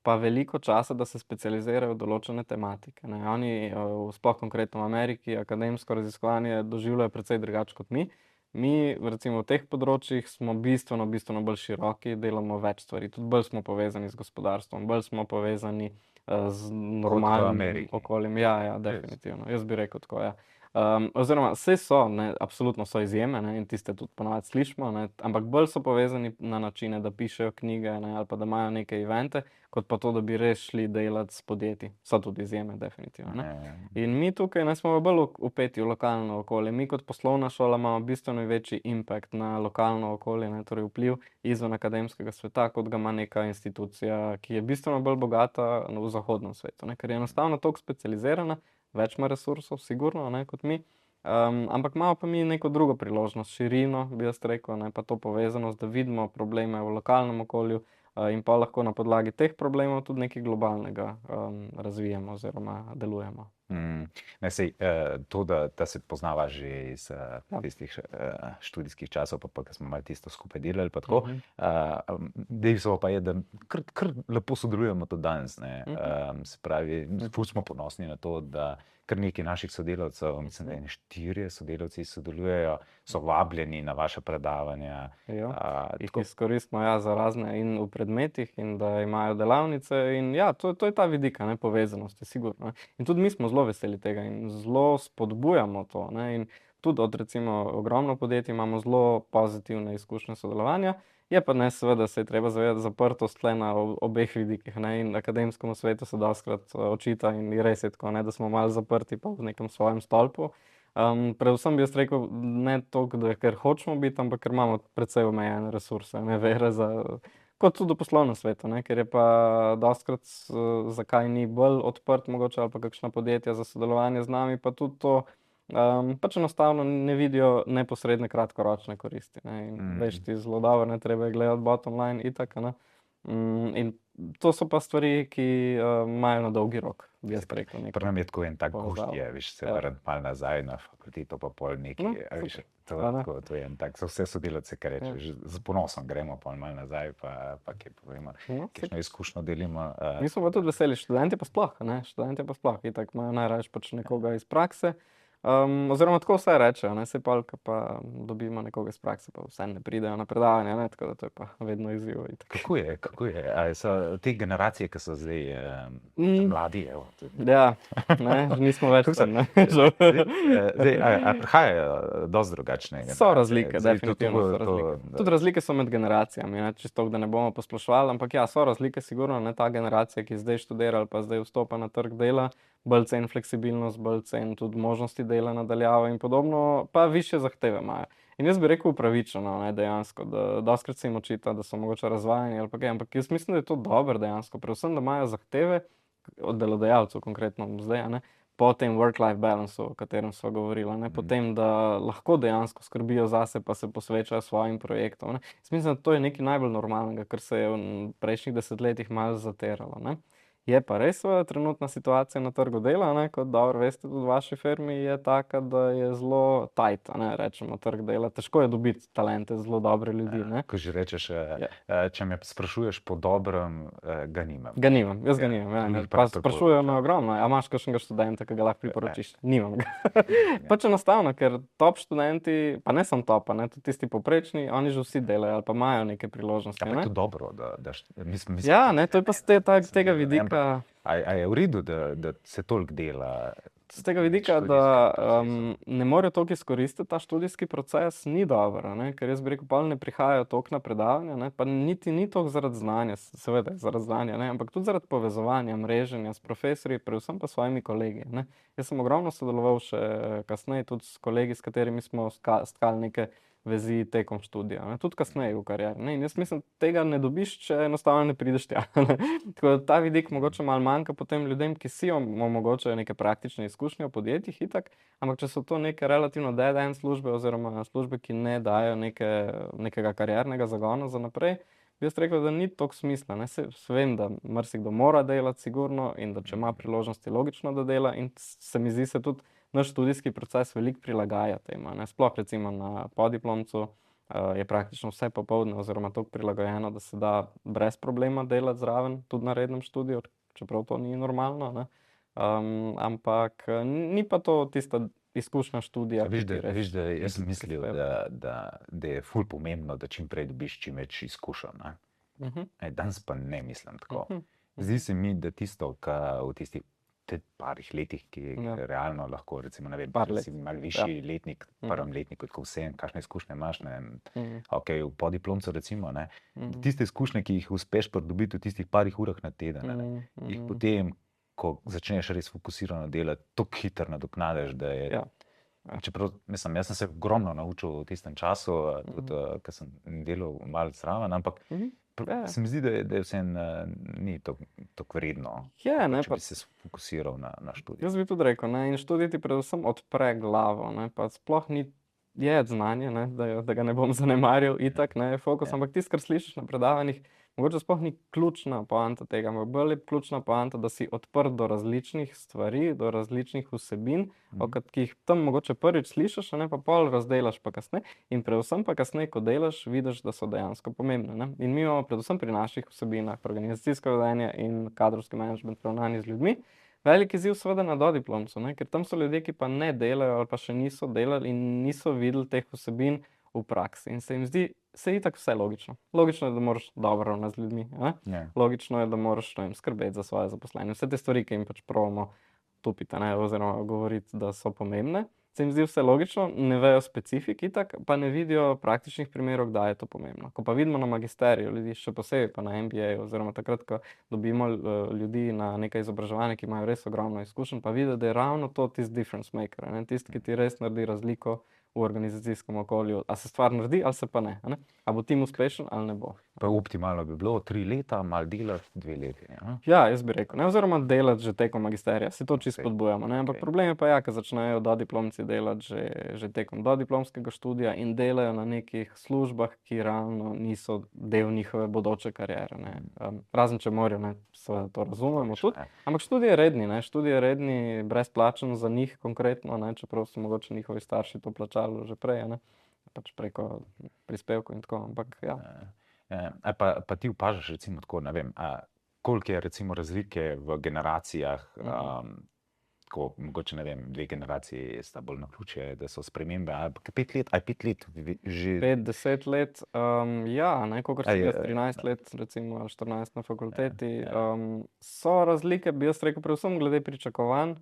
pa veliko časa, da se specializirajo v določene tematike. Oni, sploh konkretno v Ameriki, akademsko raziskovanje doživljajo precej drugače kot mi. Mi, recimo v teh področjih, smo bistveno bolj široki, delamo več stvari, tudi bolj smo povezani z gospodarstvom, bolj smo povezani z normalnim okoljem. Ja, definitivno. Jaz bi rekel tako, ja. Oziroma, vse so, absolutno so izjeme, in tiste tudi ponavadi slišimo, ampak bolj so povezani na načine, da pišejo knjige, ali pa da imajo neke evente, kot pa to, da bi res šli delati s podjetji. So tudi izjeme, definitivno. In mi tukaj smo bolj vpeti v lokalno okolje. Mi kot poslovna šola imamo bistveno večji impact na lokalno okolje, torej vpliv izven akademskega sveta, kot ga ima neka institucija, ki je bistveno bolj bogata v zahodnem svetu, ker je enostavno toliko specializirana, več ima resursov, sigurno, kot mi, ampak imamo pa mi neko drugo priložnost, širino, bi jaz rekel, pa to povezanost, da vidimo probleme v lokalnem okolju in pa lahko na podlagi teh problemov tudi nekaj globalnega razvijemo oziroma delujemo. To, da se poznava že iz tistih študijskih časov, pa ko smo malo tisto skupaj delali, pa tako. Dejstvo pa je, da kar lepo sodelujemo tudi danes. Se pravi, ful smo ponosni na to, da kar nekaj naših sodelavcev, mislim, da 4 sodelavci sodelujejo, so vabljeni na vaša predavanja. Jih izkoristimo za razne in v predmetih, in da imajo delavnice. In ja, to je ta vidik povezanosti, sigurno. In tudi mi smo zelo veseli tega in zelo spodbujamo to. In tudi od recimo ogromno podjetij imamo zelo pozitivne izkušnje sodelovanja. Je pa seveda se je treba zavedati zaprtost tle na obeh vidikih. In akademskemu svetu se dostikrat očita in res je tako, da smo malo zaprti pa v nekem svojem stolpu. Predvsem bi jaz rekel, ne toliko, da ker hočemo biti, ampak ker imamo precej omejene resurse, vere kot tudi v poslovnem svetu, ker je pa dostikrat, zakaj ni bolj odprt mogoče ali pa kakšna podjetja za sodelovanje z nami, pa tudi to, pač enostavno ne vidijo neposredne kratkoročne koristi. In veš ti zelo dobro, treba je gledati bottom line itak. In to so pa stvari, ki imajo na dolgi rok, bi jaz rekel. Pri nam je tako en tak gušt je, veš, se vrniti malo nazaj na fakulteto, pa pol nekaj, veš, to je en tak, za vse sodelavce, kar rečeš, z ponosom gremo pol malo nazaj, pa kaj povemo, kakšno izkušnjo delimo. Mi smo pa tudi veseli, študenti pa sploh, itak imajo najrajši pač nekoga iz prakse. Oziroma tako vse rečejo, saj pol, ko pa dobimo nekoga iz prakse, pa vse ne pridejo na predavanje, tako da to je pa vedno izziv. Kako je? Ali so te generacije, ki so zdaj mladi? Ja, nismo več tam, A prihajajo dosti drugačne generacije? So razlike, definitivno so razlike. Tudi razlike so med generacijami, čisto, da ne bomo posploševali, ampak ja, so razlike sigurno, ta generacija, ki zdaj študira ali pa zdaj vstopa na trg dela, bolj cen fleksibilnost, bolj cen tudi možnosti dela nadaljavo in podobno, pa višje zahteve imajo. In jaz bi rekel upravičeno, dejansko, da dostikrat se jim očita, da so mogoče razvajeni ali pa kaj, ampak jaz mislim, da je to dobro dejansko, predvsem, da imajo zahteve od delodajalcev, konkretno zdaj, po tem work-life balanceu, o katerem sva govorila, po tem, da lahko dejansko skrbijo zase, pa se posvečajo svojim projektom. Jaz mislim, da to je nekaj najbolj normalnega, kar se je v prejšnjih desetletjih malo zateralo. Je pa res trenutna situacija na trgu dela, kot dobro veste, tudi v vaši firmi je taka, da je zelo tight, rečemo, trg dela. Težko je dobiti talente, zelo dobre ljudi. Ko že rečeš, če me sprašuješ po dobrem, ga nimam. Jaz ga nimam. Pa sprašujejo me ogromno, a imaš kakšnega študenta, ki ga lahko priporočiš? Nimam ga. Pač enostavno, ker top študenti, pa ne samo top, tudi tisti povprečni, oni že vsi delajo ali pa imajo neke priložnosti. Ja, pa je to dobro, da mislim... Ja, to je pa tega vidika. A je v redu, da se toliko dela? z tega vidika, da ne morejo toliko izkoristiti ta študijski proces, ni dobro, ne? Ker jaz bi rekel, pol ne prihajajo toliko na predavanja, ne? Pa niti ni toliko zaradi znanja, seveda zaradi znanja, ne? Ampak tudi zaradi povezovanja, mreženja s profesorji, predvsem pa s svojimi kolegi, ne? Jaz sem ogromno sodeloval še kasneje tudi s kolegi, s katerimi smo stkali neke vezi tekom študija, ne? Tudi kasneje v karieri, ne? In jaz mislim, tega ne dobiš, če enostavno ne prideš tja, ne? Tako da ta vidik mogoče malo manjka potem ljudem, ki si omogočajo neke praktične izkušnje v podjetjih itak, ampak če so to neke relativno dead-end službe oziroma službe, ki ne dajo nekega kariernega zagona za naprej, bi jaz rekel, da ni toliko smisla, ne? Vem, da marsikdo mora delati sigurno in da če ima priložnosti, logično, da dela, in se mi zdi se tudi naš študijski proces veliko prilagaja temu, ne? Sploh recimo na podiplomcu je praktično vse popoldne oziroma toliko prilagojeno, da se da brez problema delati zraven, tudi na rednem študiju, čeprav to ni normalno, ne? Ampak ni pa to tista izkušnja študija. Veš, da jaz sem mislil, da je ful pomembno, da čim prej dobiš čim več izkušenj, ne? Danes pa ne mislim tako. Zdi se mi, da tisto, kar v tistih parih letih, ki realno lahko, recimo, ne vem, če si malo višji letnik, prvem letniku, tako vse, kakšne izkušnje imaš, ne, ok, v podiplomcu recimo, ne, tiste izkušnje, ki jih uspeš pridobiti v tistih parih urah na teden, ne, jih potem, ko začneš res fokusirano delati, tako hitro nadoknadiš, da je... Čeprav, mislim, jaz sem se ogromno naučil v tistem času, tudi, ker sem delal malo zraven, ampak se mi zdi, da je vse ni tako vredno, če bi se fokusiral na študij. Jaz bi tudi rekel, ne, in študij ti predvsem odpre glavo, ne, pa sploh ni, je znanje, ne, da ga ne bom zanemaril, itak, ne, je fokus, ampak tisto, kar slišiš na predavanjih, mogoče sploh ni ključna poanta tega, ampak bolj je ključna poanta, da si odprt do različnih stvari, do različnih vsebin, ki jih tam mogoče prvič slišiš, ne, pa pol razdelaš pa kasneje, in predvsem pa kasneje, ko delaš, vidiš, da so dejansko pomembne, ne. In mi imamo predvsem pri naših vsebinah, organizacijsko vedenje in kadrovski menedžment, ravnanje z ljudmi, velik izziv seveda na dodiplomcu, ne, ker tam so ljudje, ki pa ne delajo ali pa še niso delali in niso videli teh vsebin v praksi. In se jim zdi, se itak vse logično. Logično je, da moraš dobro ravnati z ljudmi, ne? Logično je, da moraš skrbeti za svoje zaposlene. Vse te stvari, ki jim pač probamo tupiti, ne, oziroma govoriti, da so pomembne, se jim zdi vse logično, ne vejo specifik itak, pa ne vidijo praktičnih primerov, kdaj je to pomembno. Ko pa vidimo na magisteriju ljudi, še posebej pa na MBA, oziroma takrat, ko dobimo ljudi na nekaj izobraževanja, ki imajo res ogromno izkušenj, pa vidijo, da je ravno to tisti difference maker, ne? Tisti, ki ti res naredi razliko v organizacijskem okolju, a se stvar naredi ali se pa ne, ne? A bo tim uspešen ali ne bo. Pa optimalno bi bilo 3 leta, malo delati 2 leti, ne? Ja, jaz bi rekel, ne, oziroma delati že tekom magisterija, si to čisto spodbujamo, ne, ampak problem je pa ker začnejo dodiplomci delati že tekom dodiplomskega študija in delajo na nekih službah, ki realno niso del njihove bodoče kariere, ne. Razen če morajo, ne, seveda to razumemo tudi, ampak študij je redni, ne, študij je redni, brezplačen za njih konkretno, ne, čeprav so mogoče njihovi starši to plačali že prej, ne, pač preko prispevkov in tako, ampak ja. Pa ti opažaš recimo tako, ne vem, koliko je recimo razlike v generacijah, ko mogoče, ne vem, 2 generaciji sta bolj naključje, da so spremembe, ali 5 let, ali 5 let že... 5-10 let, ja, ne, kakor sem jaz 13 let, recimo 14 na fakulteti, so razlike, bi jaz rekel, predvsem glede pričakovanj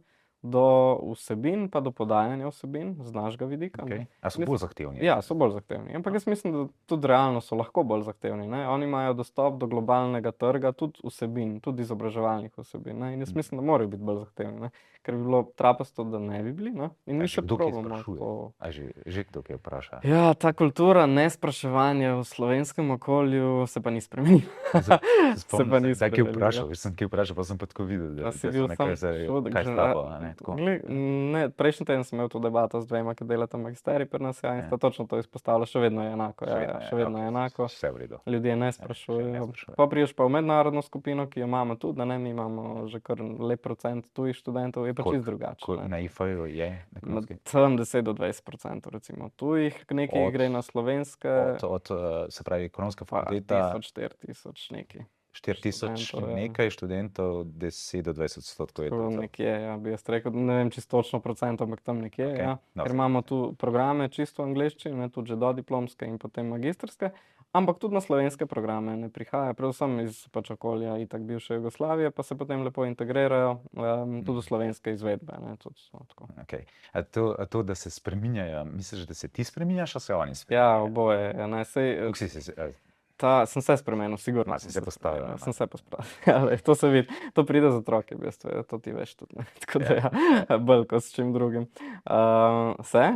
do vsebin, pa do podajanja vsebin z našega vidika. A so bolj zahtevni? Ja, so bolj zahtevni, ampak jaz mislim, da tudi realno so lahko bolj zahtevni, ne. Oni imajo dostop do globalnega trga, tudi vsebin, tudi izobraževalnih vsebin, ne, in jaz mislim, da morajo biti bolj zahtevni, ne, ker bi bilo trapasto, da ne bi bili, ne, in mi še probamo to. A že kdo kaj vpraša? Ja, ta kultura nespraševanja v slovenskem okolju se pa ni spremenila. Se pa ni spremenila. Kaj vprašal? Jaz sem kaj vprašal, pa sem pa tako videl, da so nekaj kaj slabo, ne, tako. Ne, prejšnji teden sem imel to debato z 2, ki delata magisterij pri nas, in sta točno to izpostavila, še vedno je enako, še vedno je enako. Vse v redu. Ljudje ne sprašujejo. Pa prideš pa v mednarodno skupino, ki jo imamo tudi, da ne, mi imamo že kar lep procent tujih študentov, je pa čisto drugače. Na IFA-ju je? Tam 10-20% recimo tujih, nekaj gre na slovenske. Se pravi, ekonomska fakulteta? 1000-4000 nekaj. 4000 nekaj študentov, 10-20% je to. Nekje, ja, bi jaz rekel, ne vem čisto točno procentov, ampak tam nekje, ja. Ker imamo tu programe čisto v angleščini, tudi že dodiplomske in potem magistrske, ampak tudi na slovenske programe ne prihaja, predvsem iz pač okolja itak bivše Jugoslavije, pa se potem lepo integrirajo tudi v slovenske izvedbe, ne, tudi so tako. Okay. A to, da se spreminjajo, misliš, da se ti spreminjaš, a se oni Ja, spreminjajo? oboje, ja, ne, sej, Kako si se, sem se spremenil, sigurno Ma, si se postavil, spremenil, ne. sem se pospravil, ja, lej, to se vidi, to pride z otroki, v bistvu, to ti veš tudi, ne, tako da ja, bolj kot s čim drugim.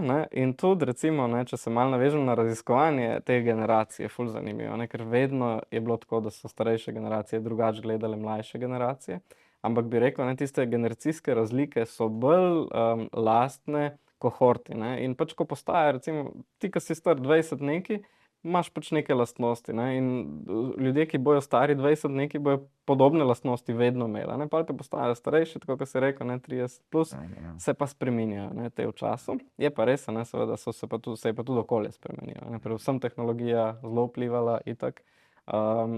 Ne, in tudi recimo, ne, če se malo navežem na raziskovanje te generacije, ful zanimivo, ne, ker vedno je bilo tako, da so starejše generacije drugače gledale mlajše generacije, ampak bi rekel, ne, tiste generacijske razlike so bolj lastne kohorti, ne, in pač ko postaja, recimo, ti, ki si star 20 neki, imaš pač neke lastnosti, ne, in ljudje, ki bojo stari 20 neki, bojo podobne lastnosti vedno imeli, ne, pa postajajo starejši, tako kot si rekel, ne, 30 plus, se pa spreminjajo, ne, te v času. Je pa res, ne, seveda se je pa tudi okolje spremenilo, ne, predvsem tehnologija zelo vplivala itak.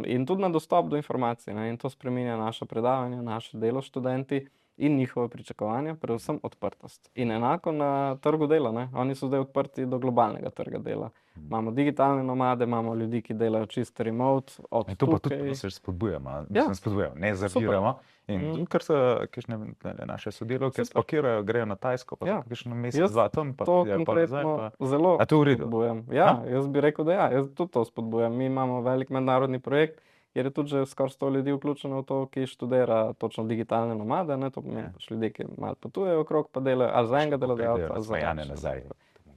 In tudi na dostop do informacij, ne, in to spreminja naša predavanja, naše delo s študenti in njihove pričakovanja, predvsem odprtost. In enako na trgu dela, ne, oni so zdaj odprti do globalnega trga dela. Imamo digitalne nomade, imamo ljudi, ki delajo čisto remote, od to pa tukaj. tudi se spodbujamo, Ja. spodbujamo, ne zaviramo. In tudi, ker so kakšne naše sodelavke spakirajo, grejo na Tajsko, pa Ja. kakšen mesec, Jaz dva tam, pa To je pa nazaj, konkretno pa... zelo A to v redu? spodbujam. Ja, jaz bi rekel, da ja, jaz tudi to spodbujam. Mi imamo velik mednarodni projekt, kjer je tudi že skoraj 100 ljudi vključeno v to, ki študira točno digitalne nomade, ne, to pomeni pač ljudje, ki malo potujejo okrog, pa delajo ali za enega delodajalca, ali za Nasmejane več. nazaj.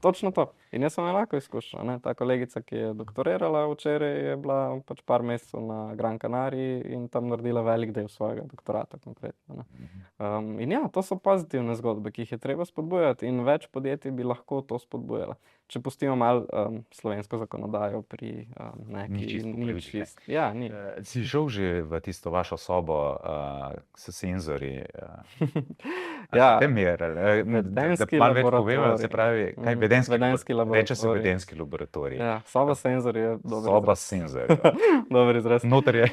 Točno to. In jaz sem enako izkušnja, ne. Ta kolegica, ki je doktorirala včeraj, je bila pač par mesecev na Gran Canariji in tam naredila velik del svojega doktorata konkretno, ne. In ja, to so pozitivne zgodbe, ki jih je treba spodbujati, in več podjetij bi lahko to spodbujalo. Če pustimo malo slovensko zakonodajo pri Ni čisto pokrivičnih, ne. Ja, ni. Si šel že v tisto vašo sobo s senzorji? Ja, Ste merili? vedenjski Malo več poveva, laboratorij. se pravi, kaj Vedenjski reče se laboratorij. vedenjski laboratorij. Ja, soba senzorjev je dober Soba izraz. senzorjev. Dober izraz. Noter je.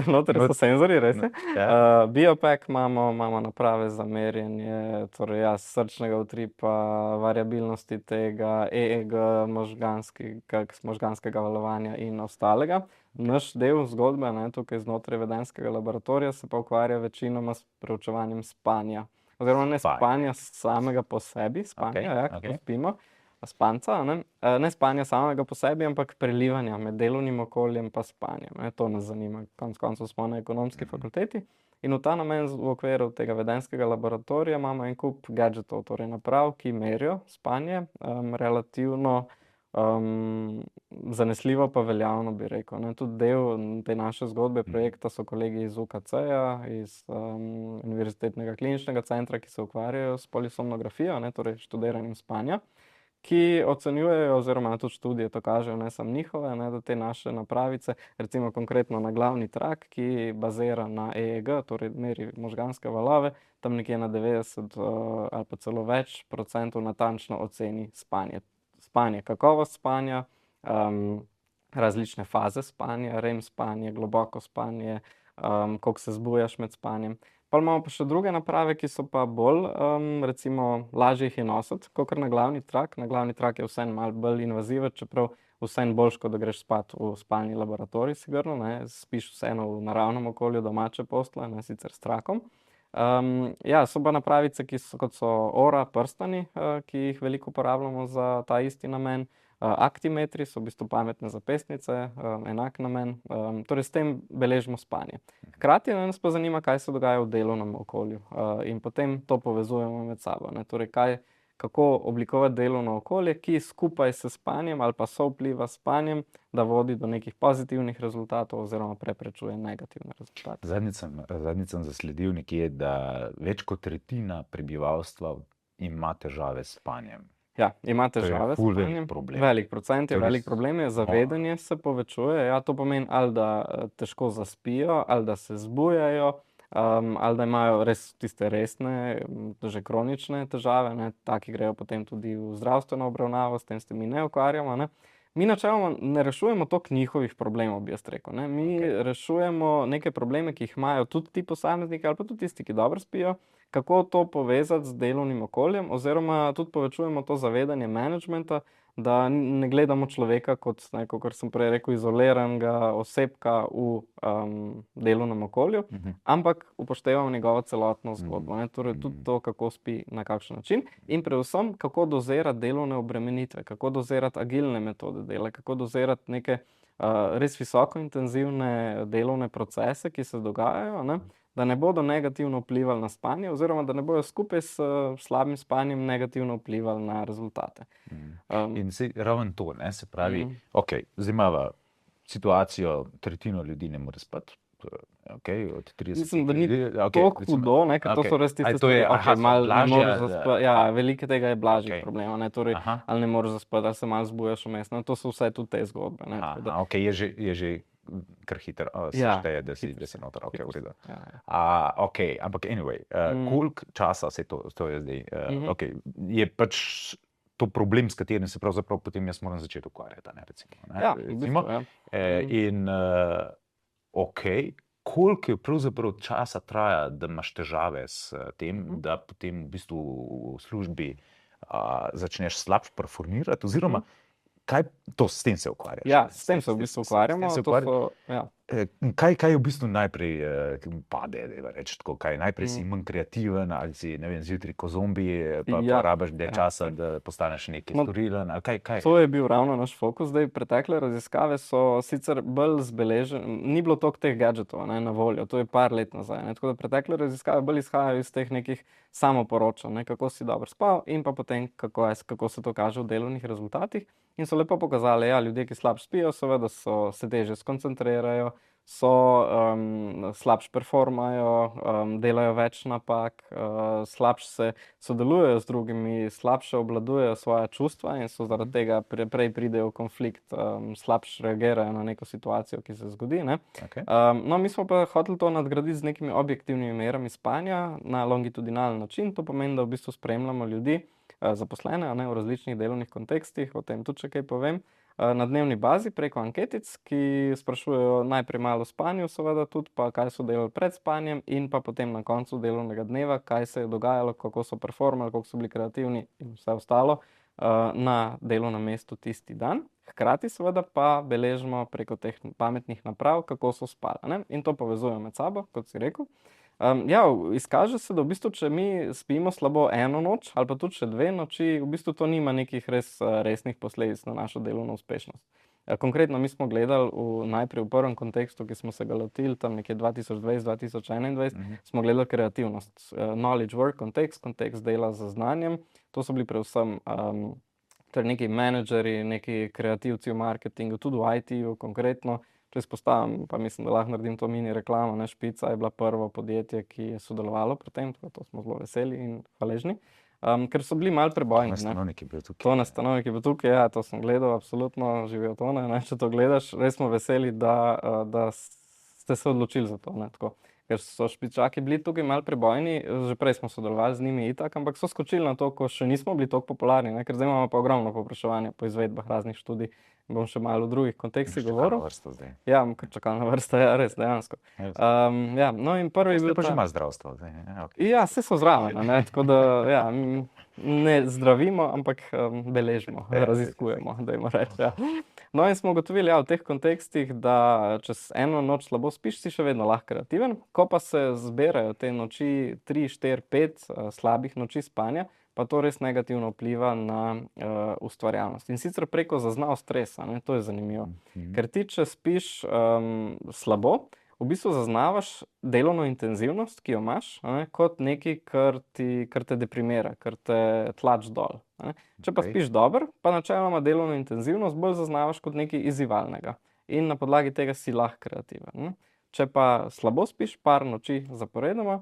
Noter so senzorji, res je. Ja. Biopack imamo naprave za merjenje, torej ja, srčnega utripa, variabilnosti tega, EEG, možganskega valovanja in ostalega. Naš del zgodbe, ne, tukaj znotraj vedenjskega laboratorija, se pa ukvarja večinoma s preučevanjem spanja. Oziroma ne spanja samega po sebi, spanja, ja, kako spimo, spanca, ne. Ne spanja samega po sebi, ampak prelivanja med delovnim okoljem pa spanjem, ne. To nas zanima, konec koncev smo na ekonomski fakulteti. In v ta namen v okviru tega vedenjskega laboratorija imamo en kup gadgetov, torej naprav, ki merijo spanje, relativno zanesljivo pa veljavno, bi rekel, ne. Tudi del te naše zgodbe projekta so kolegi iz UKC-ja, iz Univerzitetnega kliničnega centra, ki se ukvarjajo s polisomnografijo, ne, torej študiranjem spanja, ki ocenjujejo, oziroma tudi študije to kažejo, ne samo njihove, ne, da te naše napravice, recimo konkretno na glavni trak, ki bazira na EEG, torej meri možganske valove, tam nekje na 90 ali pa celo več procentov natančno oceni spanje, kakovost spanja, različne faze spanja, REM spanje, globoko spanje, koliko se zbujaš med spanjem. Pol imamo pa še druge naprave, ki so pa bolj, recimo, lažje jih je nositi, kakor na glavni trak. Na glavni trak je vseeno malo bolj invaziven, čeprav vseeno boljše, kot da greš spat v spalni laboratorij, sigurno, ne. Spiš vseeno v naravnem okolju, domače postelje, ne, sicer s trakom. Ja, so pa napravice, kot so Oura, prstani, ki jih veliko uporabljamo za ta isti namen. Aktimetri so v bistvu pametne zapestnice, enak namen, torej s tem beležimo spanje. Hkrati nas pa zanima, kaj se dogaja v delovnem okolju, in potem to povezujemo med sabo, ne, torej kako oblikovati delovno okolje, ki skupaj s spanjem ali pa sovpliva s spanjem, da vodi do nekih pozitivnih rezultatov oziroma preprečuje negativne rezultate. Zadnjič sem zasledil nekje, da več kot tretjina prebivalstva ima težave s spanjem. Ja, ima težave s ful spanjem. velik problem. Velik procent je, To je velik problem je, zavedanje se povečuje, ja, to pomeni ali da težko zaspijo, ali da se zbujajo, ali da imajo res tiste resne, že kronične težave, ne, taki grejo potem tudi v zdravstveno obravnavo, s tem se mi ne ukvarjamo, ne. Mi načeloma ne rešujemo toliko njihovih problemov, bi jaz rekel, ne. Mi rešujemo neke probleme, ki jih imajo tudi ti posamezniki ali pa tudi tisti, ki dobro spijo, kako to povezati z delovnim okoljem, oziroma tudi povečujemo to zavedanje menedžmenta, da ne gledamo človeka kot, kot sem prej rekel, izoliranega osebka v delovnem okolju, ampak upoštevamo njegovo celotno zgodbo. Torej tudi to, kako spi, na kakšen način in predvsem, kako dozirati delovne obremenitve, kako dozirati agilne metode dela, kako dozirati neke res visoko intenzivne delovne procese, ki se dogajajo, ne? Da ne bodo negativno vplivali na spanje oziroma da ne bodo skupaj s slabim spanjem negativno vplivali na rezultate. In ravno to, ne, se pravi, zdaj imamo situacijo, tretjino ljudi ne more spati, od 30 Mislim, da ni ljudi, toliko hudo, ne, ker to so res tiste stvari, malo ne moreš zaspati, veliko tega je blažjih problemov, ne, torej ali ne moreš zaspati, ali se malo zbujaš vmes, to so vse tudi te zgodbe, ne. Je že kar hitro, se šteje, da si noter, v redu. Ampak anyway, koliko časa se to je zdaj, je pač to problem, s katerim se pravzaprav potem jaz moram začeti ukvarjati, ne, recimo. V bistvu, In koliko je pravzaprav časa traja, da imaš težave s tem, da potem v bistvu v službi začneš slabše performirati, oziroma kaj to s tem se ukvarjaš? Ja, s tem se v bistvu ukvarjamo. Kaj v bistvu najprej pade, da reči tako, kaj najprej si manj kreativen, ali si, ne vem, zjutraj ko zombi, pa rabiš dlje časa, da postaneš nekaj storilen, ali kaj? To je bil ravno naš fokus, zdaj pretekle raziskave so sicer bolj zbeležene, ni bilo toliko teh gadgetov, ne, na voljo, to je par let nazaj, ne, tako da pretekle raziskave bolj izhajajo iz teh nekih samoporočanj, kako si dobro spal in pa potem, kako se to kaže v delovnih rezultatih. In so lepo pokazali, ljudje, ki slabše spijo, seveda se težje skoncentrirajo, slabše performajo, delajo več napak, slabše se sodelujejo z drugimi, slabše obvladujejo svoja čustva in so zaradi tega prej pridejo v konflikt, slabše reagirajo na neko situacijo, ki se zgodi, ne. No, mi smo pa hoteli to nadgraditi z nekimi objektivnimi merami spanja na longitudinalen način, to pomeni, da v bistvu spremljamo ljudi, zaposlene, v različnih delovnih kontekstih, o tem tudi še kaj povem, na dnevni bazi preko anketic, ki sprašujejo najprej malo o spanju, seveda tudi, pa kaj so delali pred spanjem in pa potem na koncu delovnega dneva, kaj se je dogajalo, kako so performali, koliko so bili kreativni in vse ostalo na delovnem mestu tisti dan. Hkrati seveda pa beležimo preko teh pametnih naprav, kako so spali, ne? In to povezujemo med sabo, kot si rekel. Izkaže se, da v bistvu, če mi spimo slabo eno noč ali pa tudi še 2 noči, v bistvu to nima nekih resnih posledic na našo delovno uspešnost. Konkretno mi smo gledali najprej v prvem kontekstu, ki smo se ga lotili, tam nekje 2020-2021, smo gledali kreativnost. Knowledge work kontekst dela z znanjem, to so bili predvsem neki menedžerji, neki kreativci v marketingu, tudi v IT-ju konkretno. Če izpostavim, pa mislim, da lahko naredim to mini reklamo, ne, Špica je bila prvo podjetje, ki je sodelovalo pri tem, to smo zelo veseli in hvaležni, ker so bili malo prebojni. Nastanovnik je bil tukaj. To nastanovnik je bil tukaj, to sem gledal, absolutno, živijo Tone, ne, če to gledaš, res smo veseli, da ste se odločili za to, ne, tako. Ker so Špičaki bili tukaj malo prebojni, že prej smo sodelovali z njimi itak, ampak so skočili na to, ko še nismo bili toliko popularni, ne, ker zdaj imamo pa ogromno povpraševanja po izvedbah raznih študij. Bom še malo v drugih kontekstih govoril. Čakalna vrsta zdaj. Ja, čakalna vrsta, res, dejansko. No in prvi je bil pa že ima zdravstvo zdaj, Ja, vse so zraven, ne, tako da, ne zdravimo, ampak beležimo, raziskujemo, dajmo reči, No in smo ugotovili, v teh kontekstih, da čez eno noč slabo spiš, si še vedno lahko kreativen, ko pa se zberajo te noči 3, 4, 5 slabih noči spanja, pa to res negativno vpliva na ustvarjalnost. In sicer preko zaznav stresa, ne, to je zanimivo. Ker ti, če spiš slabo, v bistvu zaznavaš delovno intenzivnost, ki jo imaš, kot nekaj, kar te deprimira, kar te tlači dol. Če pa spiš dobro, pa načeloma delovno intenzivnost bolj zaznavaš kot nekaj izzivalnega. In na podlagi tega si lahko kreativen. Če pa slabo spiš par noči zaporedoma,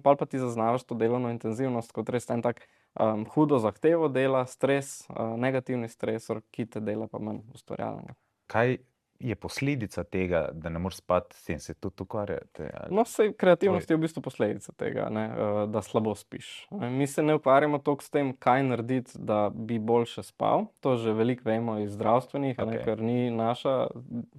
pol pa ti zaznavaš to delovno intenzivnost kot res en tak hudo zahtevo dela, stres, negativni stresor, ki te dela pa manj ustvarjalnega. Kaj je posledica tega, da ne moreš spati, s tem se tudi ukvarjate? No, saj kreativnost je v bistvu posledica tega, ne, da slabo spiš. Mi se ne ukvarjamo toliko s tem, kaj narediti, da bi boljše spal. To že veliko vemo iz zdravstvenih, ker ni naša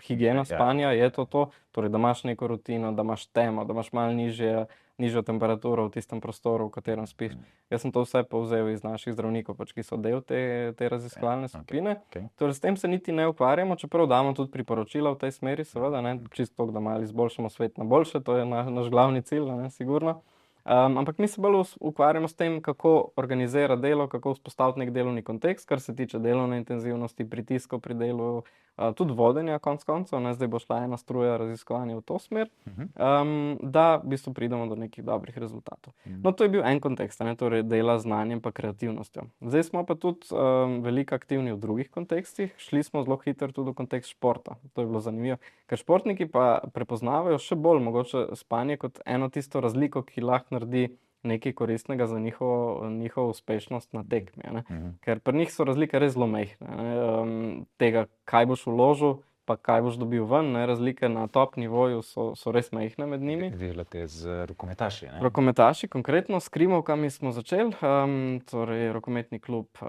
higiena spanja, je to. Torej, da imaš neko rutino, da imaš temo, da imaš malo nižje nižjo temperaturo v tistem prostoru, v katerem spiš. Jaz sem to vse povzel iz naših zdravnikov, pač, ki so del te raziskovalne skupine. Torej, s tem se niti ne ukvarjamo, čeprav damo tudi priporočila v tej smeri, seveda, ne, čisto to, da malo izboljšamo svet na boljše, to je naš glavni cilj, ne, sigurno. Ampak mi se bolj ukvarjamo s tem, kako organizirati delo, kako vzpostaviti nek delovni kontekst, kar se tiče delovne intenzivnosti, pritiskov pri delu, tudi vodenja konec koncev, ne, zdaj bo šla ena struja raziskovanja v to smer, da v bistvu pridemo do nekih dobrih rezultatov. No, to je bil en kontekst, ne, torej dela z znanjem pa kreativnostjo. Zdaj smo pa tudi veliko aktivni v drugih kontekstih, šli smo zelo hitro tudi v kontekst športa, to je bilo zanimivo, ker športniki pa prepoznavajo še bolj mogoče spanje kot eno tisto razliko, ki lahko naredi nekaj koristnega za njihovo uspešnost na tekmi, ne. Ker pri njih so razlike res zelo majhne, ne. Tega, kaj boš vložil, pa kaj boš dobil ven, ne. Razlike na top nivoju so res majhne med njimi. Delate z rokometaši, ne? Rokometaši, konkretno s Krimovkami smo začeli, torej rokometni klub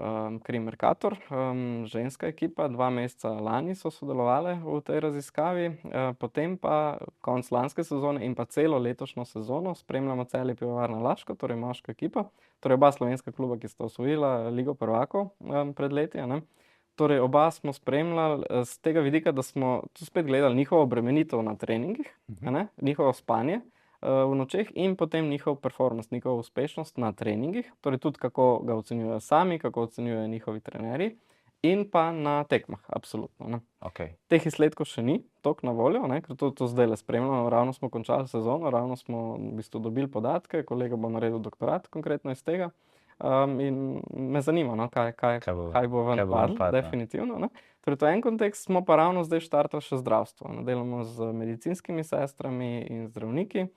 Krim Mercator, ženska ekipa, 2 meseca lani so sodelovali v tej raziskavi, potem pa konec lanske sezone in pa celo letošnjo sezono spremljamo Celje Pivovarna Laško, torej moška ekipa, torej oba slovenska kluba, ki sta osvojila Ligo prvakov pred leti, ne. Torej, oba smo spremljali z tega vidika, da smo tu spet gledali njihovo obremenitev na treningih, ne, njihovo spanje v nočeh in potem njihov performance, njihovo uspešnost na treningih, torej tudi kako ga ocenjujejo sami, kako ocenjujejo njihovi trenerji in pa na tekmah, absolutno, ne. Teh izsledkov še ni toliko na voljo, ne, ker to zdajle spremljamo, ravno smo končali sezono, ravno smo v bistvu dobili podatke, kolega bo naredil doktorat konkretno iz tega. In me zanima, no, kaj bo ven padlo, definitivno, ne. Torej, to je en kontekst, smo pa ravno zdaj štartali še zdravstvo, ne. Delamo z medicinskimi sestrami in zdravniki,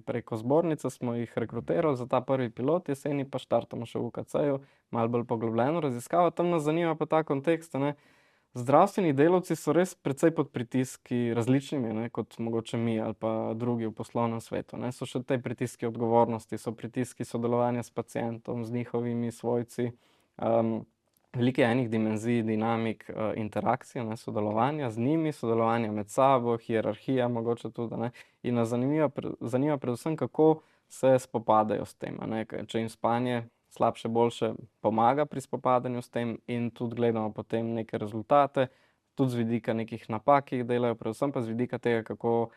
preko zbornice smo jih rekrutirali za ta prvi pilot, jeseni pa štartamo še v UKC-ju, malo bolj poglobljeno raziskavo, tam nas zanima pa ta kontekst, ne. Zdravstveni delavci so res precej pod pritiski različnimi, ne, kot mogoče mi ali pa drugi v poslovnem svetu, ne. So še te pritiski odgovornosti, so pritiski sodelovanja s pacientom, z njihovimi svojci, veliko je enih dimenzij, dinamik, interakcije, ne, sodelovanja z njimi, sodelovanja med sabo, hierarhija mogoče tudi, ne. In nas zanima predvsem, kako se spopadajo s tem, a ne, če jim spanje slabše, boljše pomaga pri spopadanju s tem in tudi gledamo potem neke rezultate, tudi z vidika nekih napak, ki jih delajo, predvsem pa z vidika tega, kako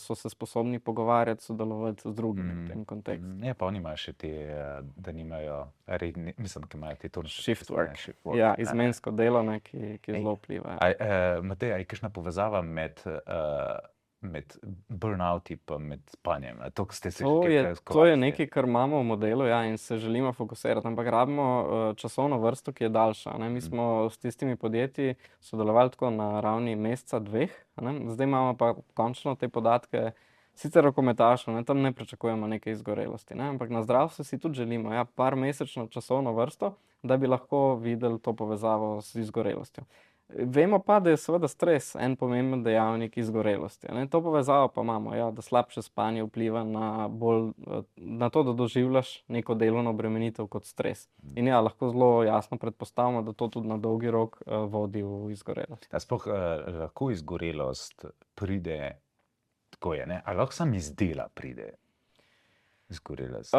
so se sposobni pogovarjati, sodelovati z drugimi v tem kontekstu. Ja, pa oni imajo še te, da nimajo redni, mislim, ki imajo te turnike. Shift work. Ja, izmensko delo, ne, ki zelo vpliva. Matej, a je kakšna povezava med burnouti pa med spanjem? To je nekaj, kar imamo v modelu, ja, in se želimo fokusirati, ampak rabimo časovno vrsto, ki je daljša, ne. Mi smo s tistimi podjetji sodelovali tako na ravni meseca, 2, ne. Zdaj imamo pa končno te podatke, sicer rokometašev, ne, tam ne pričakujemo neke izgorelosti, ne, ampak na zdravstvu si tudi želimo, ja, par mesečno časovno vrsto, da bi lahko videli to povezavo z izgorelostjo. Vemo pa, da je seveda stres en pomemben dejavnik izgorelosti, ne. To povezavo pa imamo, ja, da slabše spanje vpliva na to, da doživljaš neko delovno obremenitev kot stres. In ja, lahko zelo jasno predpostavimo, da to tudi na dolgi rok vodi v izgorelost. Sploh lahko izgorelost pride, tako je, ne? Ali lahko sam iz dela pride izgorelost?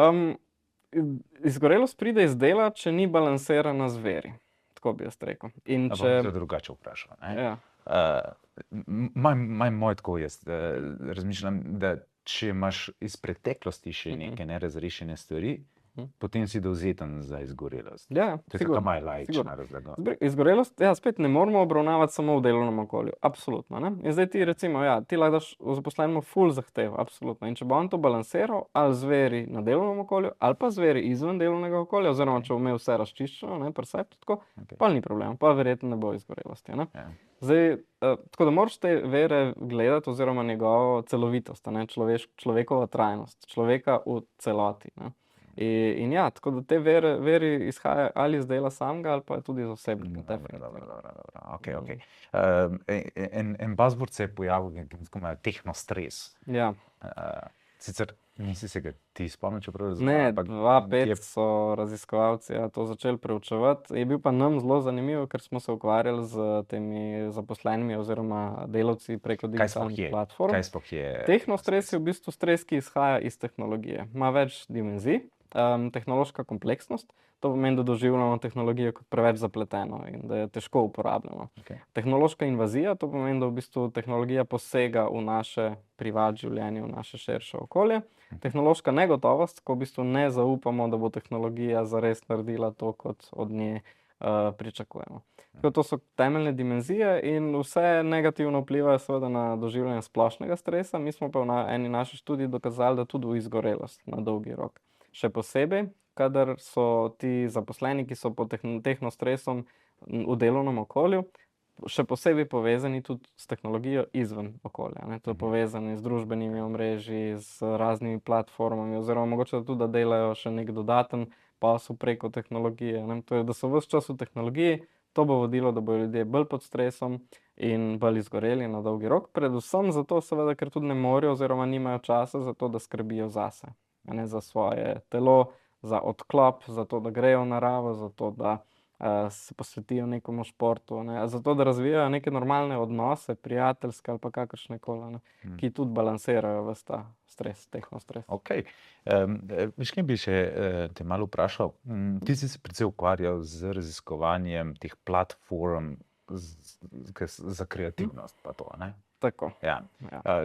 Izgorelost pride iz dela, če ni balansirana z veri. Tako bi jaz rekel. Bom se drugače vprašal, ne? Moj tako jaz razmišljam, da če imaš iz preteklosti še neke nerazrešene stvari, potem si dovzeten za izgorelost. Ja, to je tako malo laična razlaga. Izgorelost, ja, spet ne moramo obravnavati samo v delovnem okolju, absolutno, ne. In zdaj ti recimo, ja, ti lahko daš zaposlenemu ful zahtev, absolutno. In če bo on to balansiral, ali zveri na delovnem okolju, ali pa zveri izven delovnega okolja, oziroma če bo imel vse razčiščeno, ne, percept, tako, pa ni problema, pa verjetno ne bo izgorelosti, ne. Zdaj, tako da moraš te vere gledati, oziroma njegovo celovitost, ne, človekova trajnost, človeka v celoti, ne. In ja, tako da te veri izhaja ali iz dela samega, ali pa tudi iz osebnega. Okej. En buzzword se je pojavil, ki ga imajo tehnostres. Ja. Sicer nisi se ga ti spomnil, čeprav Ne, razumem, ampak 2005 so raziskovalci to začeli preučevati. Je bil pa nam zelo zanimiv, ker smo se ukvarjali z temi zaposlenimi oziroma delavci preko digitalnih platform. Kaj sploh je? Tehnostres je v bistvu stres, ki izhaja iz tehnologije. Ima več dimenzij. Tehnološka kompleksnost, to pomeni, da doživljamo tehnologijo kot preveč zapleteno in da jo težko uporabljamo. Okay. Tehnološka invazija, to pomeni, da v bistvu tehnologija posega v naše privat življenje, v naše širše okolje. Tehnološka negotovost, ko v bistvu ne zaupamo, da bo tehnologija zares naredila to, kot od nje pričakujemo. To so temeljne dimenzije in vse negativno vplivajo seveda na doživljanje splošnega stresa. Mi smo pa v eni naši študiji dokazali, da tudi v izgorelost na dolgi rok. Še posebej, kadar so ti zaposleni, ki so pod tehnostresom v delovnem okolju, še posebej povezani tudi s tehnologijo izven okolja. To je povezani z družbenimi omrežji, z raznimi platformami, oziroma mogoče tudi, da delajo še nek dodaten posel preko tehnologije. To je, da so ves čas v tehnologiji, to bo vodilo, da bodo ljudje bolj pod stresom in bolj izgoreli na dolgi rok. Predvsem zato, seveda, ker tudi ne morejo oziroma nimajo časa za to, da skrbijo zase. Za svoje telo, za odklop, za to, da grejo v naravo, za to, da se posvetijo nekomu športu, za to, da razvijajo neke normalne odnose, prijateljske ali pa kakršnekoli, ki tudi balansirajo ves ta stres, tehnostres. Ok. Veš, kaj bi še te malo vprašal? Ti si se precej ukvarjal z raziskovanjem teh platform za kreativnost pa to, ne? Tako. Ja.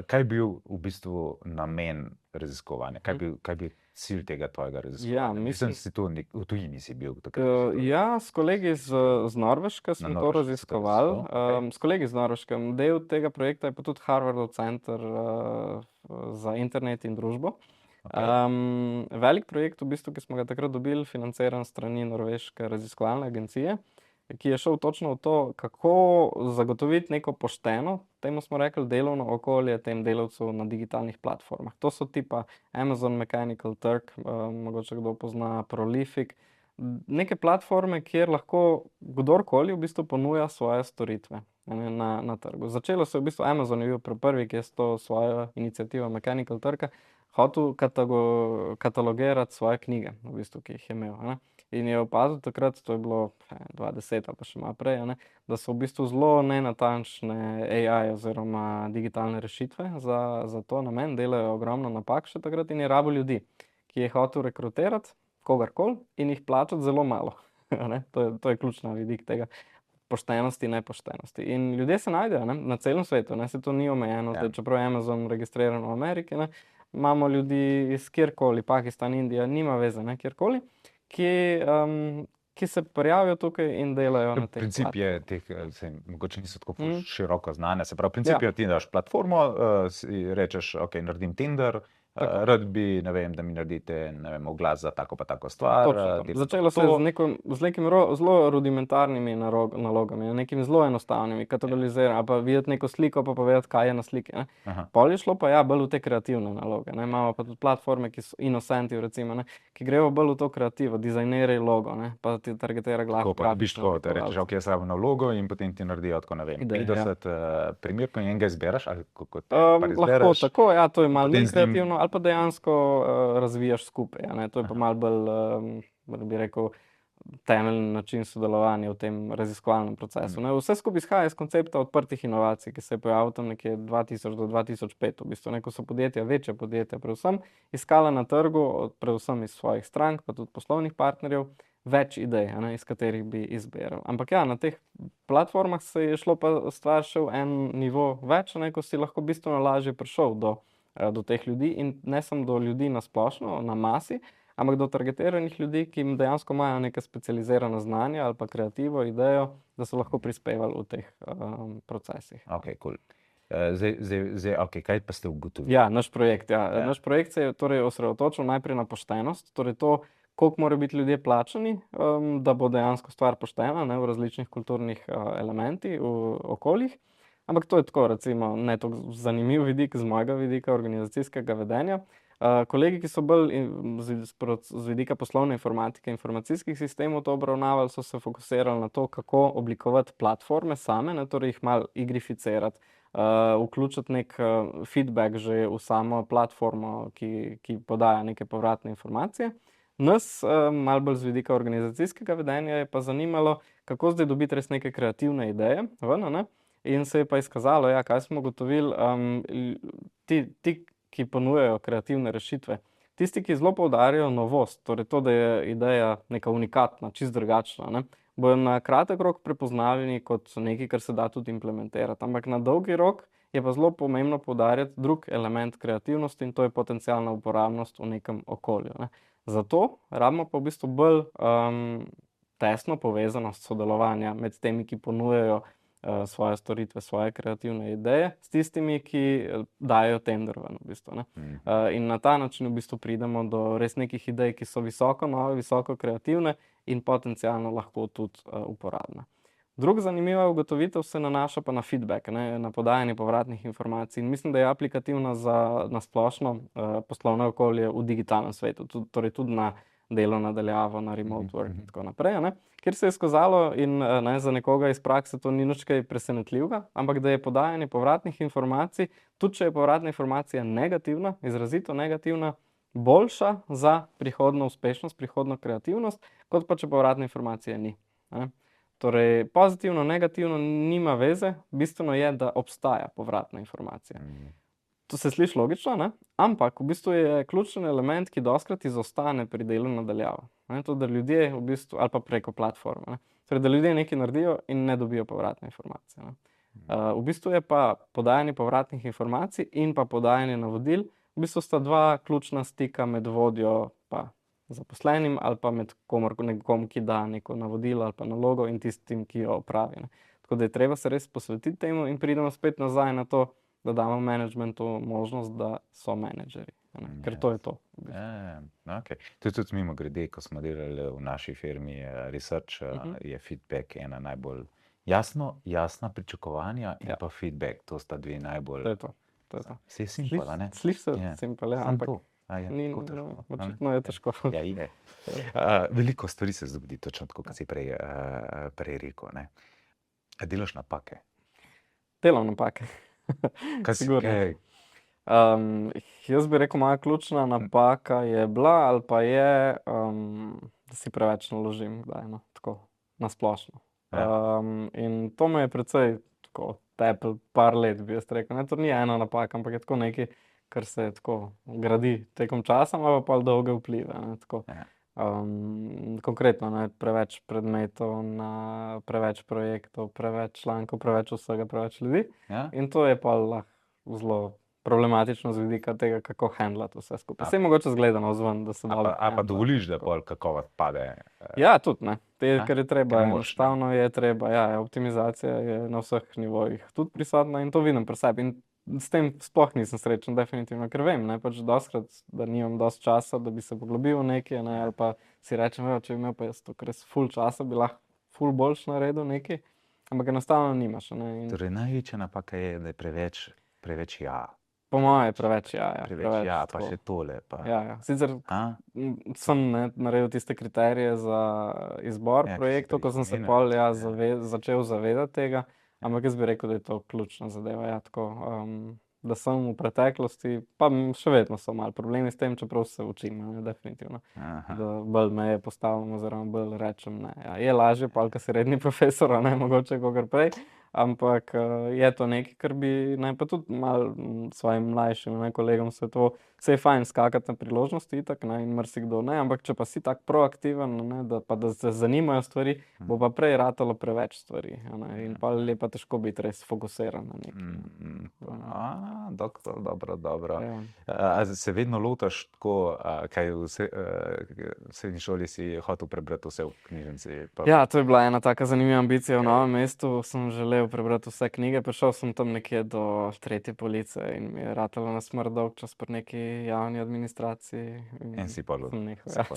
Kaj je bil v bistvu namen raziskovanja? Kaj je bil cilj tega tvojega raziskovanja? Mislim, si tu v tujini si bil takrat. Ja, s kolegi z Norveške smo to raziskovali. S kolegi z Norveške. Del tega projekta je pa tudi Harvardov center za internet in družbo. Velik projekt, v bistvu, ki smo ga takrat dobili, financiran strani Norveške raziskovalne agencije, ki je šel točno v to, kako zagotoviti neko pošteno, temu smo rekli, delovno okolje tem delavcev na digitalnih platformah. To so tipa Amazon Mechanical Turk, mogoče kdo pozna Prolific, neke platforme, kjer lahko kdorkoli v bistvu ponuja svoje storitve na trgu. Začelo se v bistvu, Amazon je bil prvi, ki je s to svojo inicijativo Mechanical Turka hotel katalogirati svoje knjige, v bistvu, ki jih je imel. In je opazil takrat, to je bilo 2010 ali pa še malo prej, da so v bistvu zelo nenatančne AI oziroma digitalne rešitve za to namen, delajo ogromno napak še takrat in je rabil ljudi, ki je hotel rekrutirati kogarkoli in jih plačati zelo malo. To je ključna vidik tega. Poštenosti, nepoštenosti. In ljudje se najdejo na celem svetu, se to ni omejeno, čeprav je Amazon registriran v Ameriki, imamo ljudi iz kjerkoli, Pakistan, Indija, nima veze, kjerkoli, ki se prijavijo tukaj in delajo na teh platformah. Princip je teh, mogoče niso tako široko znane, se pravi, princip je, ti daš platformo, rečeš, ok, naredim Tinder, rad bi, ne vem, da mi naredite, ne vem, oglas za tako pa tako stvar. Začelo se z nekim zelo rudimentarnimi nalogami, nekimi zelo enostavnimi, kategorizirati, ali pa videti neko sliko, pa povedati, kaj je na sliki. Pol je šlo pa bolj v te kreativne naloge. Imamo pa tudi platforme, ki so Innocenti, recimo, ki grejo bolj v to kreativo, dizajneraj logo, pa ti targetira glavno. Tako pa dobiš tako, da rečeš, ok, jaz rabim na logo in potem ti naredijo tako, ne vem, 50 primerkov in enega izbereš, ali kako te pa izbereš. Lahko tako, ja, to je malo manj kreativno, ali pa dejansko razvijaš skupaj. To je pa malo bolj, bi rekel, temeljni način sodelovanja v tem raziskovalnem procesu. Vse skupaj izhaja iz koncepta odprtih inovacij, ki se je pojavil tam nekje 2000 do 2005. V bistvu, ko so podjetja, večja podjetja predvsem, iskala na trgu, predvsem iz svojih strank, pa tudi poslovnih partnerjev, več idej, iz katerih bi izbiral. Ampak ja, na teh platformah se je šlo pa stvar še v en nivo več, ko si lahko bistveno lažje prišel do teh ljudi in ne samo do ljudi na splošno, na masi, ampak do targetiranih ljudi, ki jim dejansko imajo neke specializirane znanja ali pa kreativo, idejo, da so lahko prispevali v teh procesih. Ok, cool. Zdaj, ok, kaj pa ste ugotovili? Ja, naš projekt, Naš projekt se je torej osredotočil najprej na poštenost, torej to, koliko morajo biti ljudje plačani, da bo dejansko stvar poštena, v različnih kulturnih elementih, v okoljih. Ampak to je tako, recimo, ne tako zanimiv vidik z mojega vidika organizacijskega vedenja. Kolegi, ki so bolj z vidika poslovne informatike, informacijskih sistemov to obravnavali, so se fokusirali na to, kako oblikovati platforme same, torej jih malo igrificirati, vključiti nek feedback že v samo platformo, ki podaja neke povratne informacije. Nas, malo bolj z vidika organizacijskega vedenja, je pa zanimalo, kako zdaj dobiti res neke kreativne ideje ven, ne? In se je pa izkazalo, ja, kaj smo ugotovili, ti, ki ponujajo kreativne rešitve, tisti, ki zelo poudarjajo novost, torej to, da je ideja neka unikatna, čisto drugačna, ne, bojo na kratek rok prepoznavljeni kot nekaj, kar se da tudi implementirati. Ampak na dolgi rok je pa zelo pomembno poudarjati drug element kreativnosti in to je potencialna uporabnost v nekem okolju, ne. Zato rabimo pa v bistvu bolj tesno povezanost sodelovanja med temi, ki ponujajo svoje storitve, svoje kreativne ideje, s tistimi, ki dajo tender ven, v bistvu, ne. In na ta način v bistvu pridemo do res nekih idej, ki so visoko nove, visoko kreativne in potencialno lahko tudi uporabne. Druga zanimiva ugotovitev se nanaša pa na feedback, ne, na podajanje povratnih informacij. In mislim, da je aplikativna za na splošno poslovno okolje v digitalnem svetu, torej tudi na delo na daljavo, na remote work in tako naprej, ne. Kjer se je izkazalo in ne, za nekoga iz prakse to ni nič kaj presenetljivega, ampak da je podajanje povratnih informacij, tudi če je povratna informacija negativna, izrazito negativna, boljša za prihodno uspešnost, prihodno kreativnost, kot pa če povratne informacije ni, ne. Torej, pozitivno, negativno nima veze, bistveno je, da obstaja povratna informacija. To se sliši logično, ne? Ampak v bistvu je ključen element, ki dostikrat izostane pri delu na daljavo. Ne? To, da ljudje v bistvu, ali pa preko platforme, ne? Torej, da ljudje nekaj naredijo in ne dobijo povratne informacije, ne? V bistvu je pa podajanje povratnih informacij in pa podajanje navodil, v bistvu sta dva ključna stika med vodjo pa zaposlenim ali pa med nekom, ki da neko navodilo ali pa nalogo in tistim, ki jo opravi, ne. Tako da je treba se res posvetiti temu in pridemo spet nazaj na to, da damo managementu možnost, da so menedžerji, ker to je to. V bistvu. Okay. Tudi mimogrede, ko smo delali v naši firmi research, je feedback ena najbolj jasna pričakovanja in pa feedback, to sta dve najbolj... To je to. To je to. Vse je simpel, a ne? Sliši se simpel, ja, ampak očitno je težko. Ja, je. Veliko stvari se zgodi, točno tako, kot si prej rekel, ne. Delaš napake? Delam napake. Sigurno. Jaz bi rekel, moja ključna napaka je bila ali pa je, da si preveč naložim kdaj, no, tako, na splošno. In to me je precej tako teplo par let, bi jaz rekel, ne, to ni ena napaka, ampak je tako nekaj, kar se tako gradi tekom časa, ima pa dolge vplive, ne, tako. Konkretno, ne, preveč predmetov, preveč projektov, preveč člankov, preveč vsega, preveč ljudi. In to je pa lahko zelo problematično z vidika tega, kako handlati vse skupaj. Saj mogoče zgleda navzven, da se malo... A pa dovoliš, da pol kakovost pade? Ja, tudi, ne. Ker je treba, enostavno je treba, ja, optimizacija je na vseh nivojih tudi prisotna in to vidim pri sebi. In s tem sploh nisem srečen, definitivno, ker vem, ne, pač dostikrat, da nimam dosti časa, da bi se poglobil v nekaj, ne, ali pa si rečem, če bi imel pa jaz to res ful časa, bi lahko ful boljš naredil nekaj, ampak enostavno nimaš, ne. Torej, največja napaka je, da je preveč ja. Po moje je preveč ja. Preveč ja, pa še tole. Ja. Sicer sem naredil tiste kriterije za izbor projektov, ko sem se pol začel zavedati tega, ampak jaz bi rekel, da je to ključna zadeva, ja, tako, da sem v preteklosti, pa še vedno so malo problemi s tem, čeprav se učim, ne, definitivno. Da bolj meje postavim oziroma bolj rečem, ne, ja, je lažje pol, ko si redni profesor, a ne, mogoče kakor prej, ampak je to nekaj, kar bi, ne, pa tudi malo svojim mlajšim, ne, kolegom svetoval, saj je fajn skakati na priložnosti, itak, ne, in marsikdo ne, ampak če pa si tak proaktiven, ne, da se zanimajo stvari, bo pa prej ratalo preveč stvari, ne, in pa je pa težko biti res fokusiran na nekaj. Doktor, dobro. A se vedno lotaš tako, kaj v srednji šoli si hotel prebrati vse v knjižnici? Ja, to je bila ena taka zanimiva ambicija v Novem mestu, sem želel prebrati vse knjige, prišel sem tam nekje do 3. police in mi je ratalo na smrt dolg čas pri neki javni administraciji. In si pol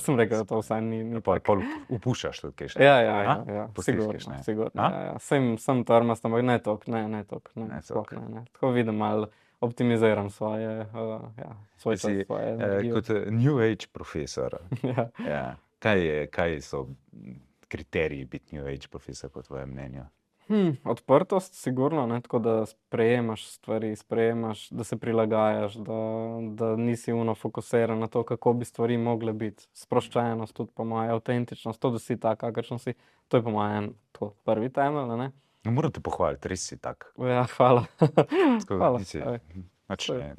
sem rekel, da to vsaj ni tako. Pol upuščaš tudi kaj še? Ja, sigurno. Sem trmast, ampak ne toliko, sploh ne. Tako vidim, malo optimiziram svoj čas, svoje energijo. Kot New Age profesor, kaj so kriteriji biti New Age profesor po tvojem mnenju? Odprtost, sigurno, ne, tako da sprejemaš stvari, da se prilagajaš, da nisi fokusiran na to, kako bi stvari mogle biti. Sproščenost, tudi po moje, avtentičnost, to, da si tak, kakršen si, to je po mojem tako prvi temelj, ne. Moram te pohvaliti, res si tak. Ja, hvala. Hvala. Nisi,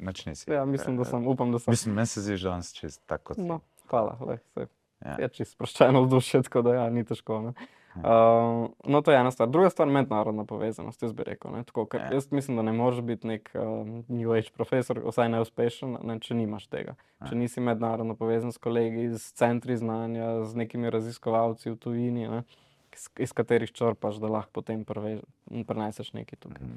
nič nisi. Ja, mislim, upam, da sem. Mislim, meni se zdi, že danes čez tako kot si. No, hvala, saj. Ja. Je čisto sproščeno vzdušje, tako da ja, ni težko, ne. No, to je ena stvar. Druga stvar, mednarodna povezanost, jaz bi rekel, ne, tako, ker jaz mislim, da ne moreš biti nek New Age profesor, vsaj neuspešen, ne, če nimaš tega. Če nisi mednarodno povezan s kolegi, s centri znanja, z nekimi raziskovalci v tujini, ne, iz katerih črpaš, da lahko potem preneseš nekaj tukaj.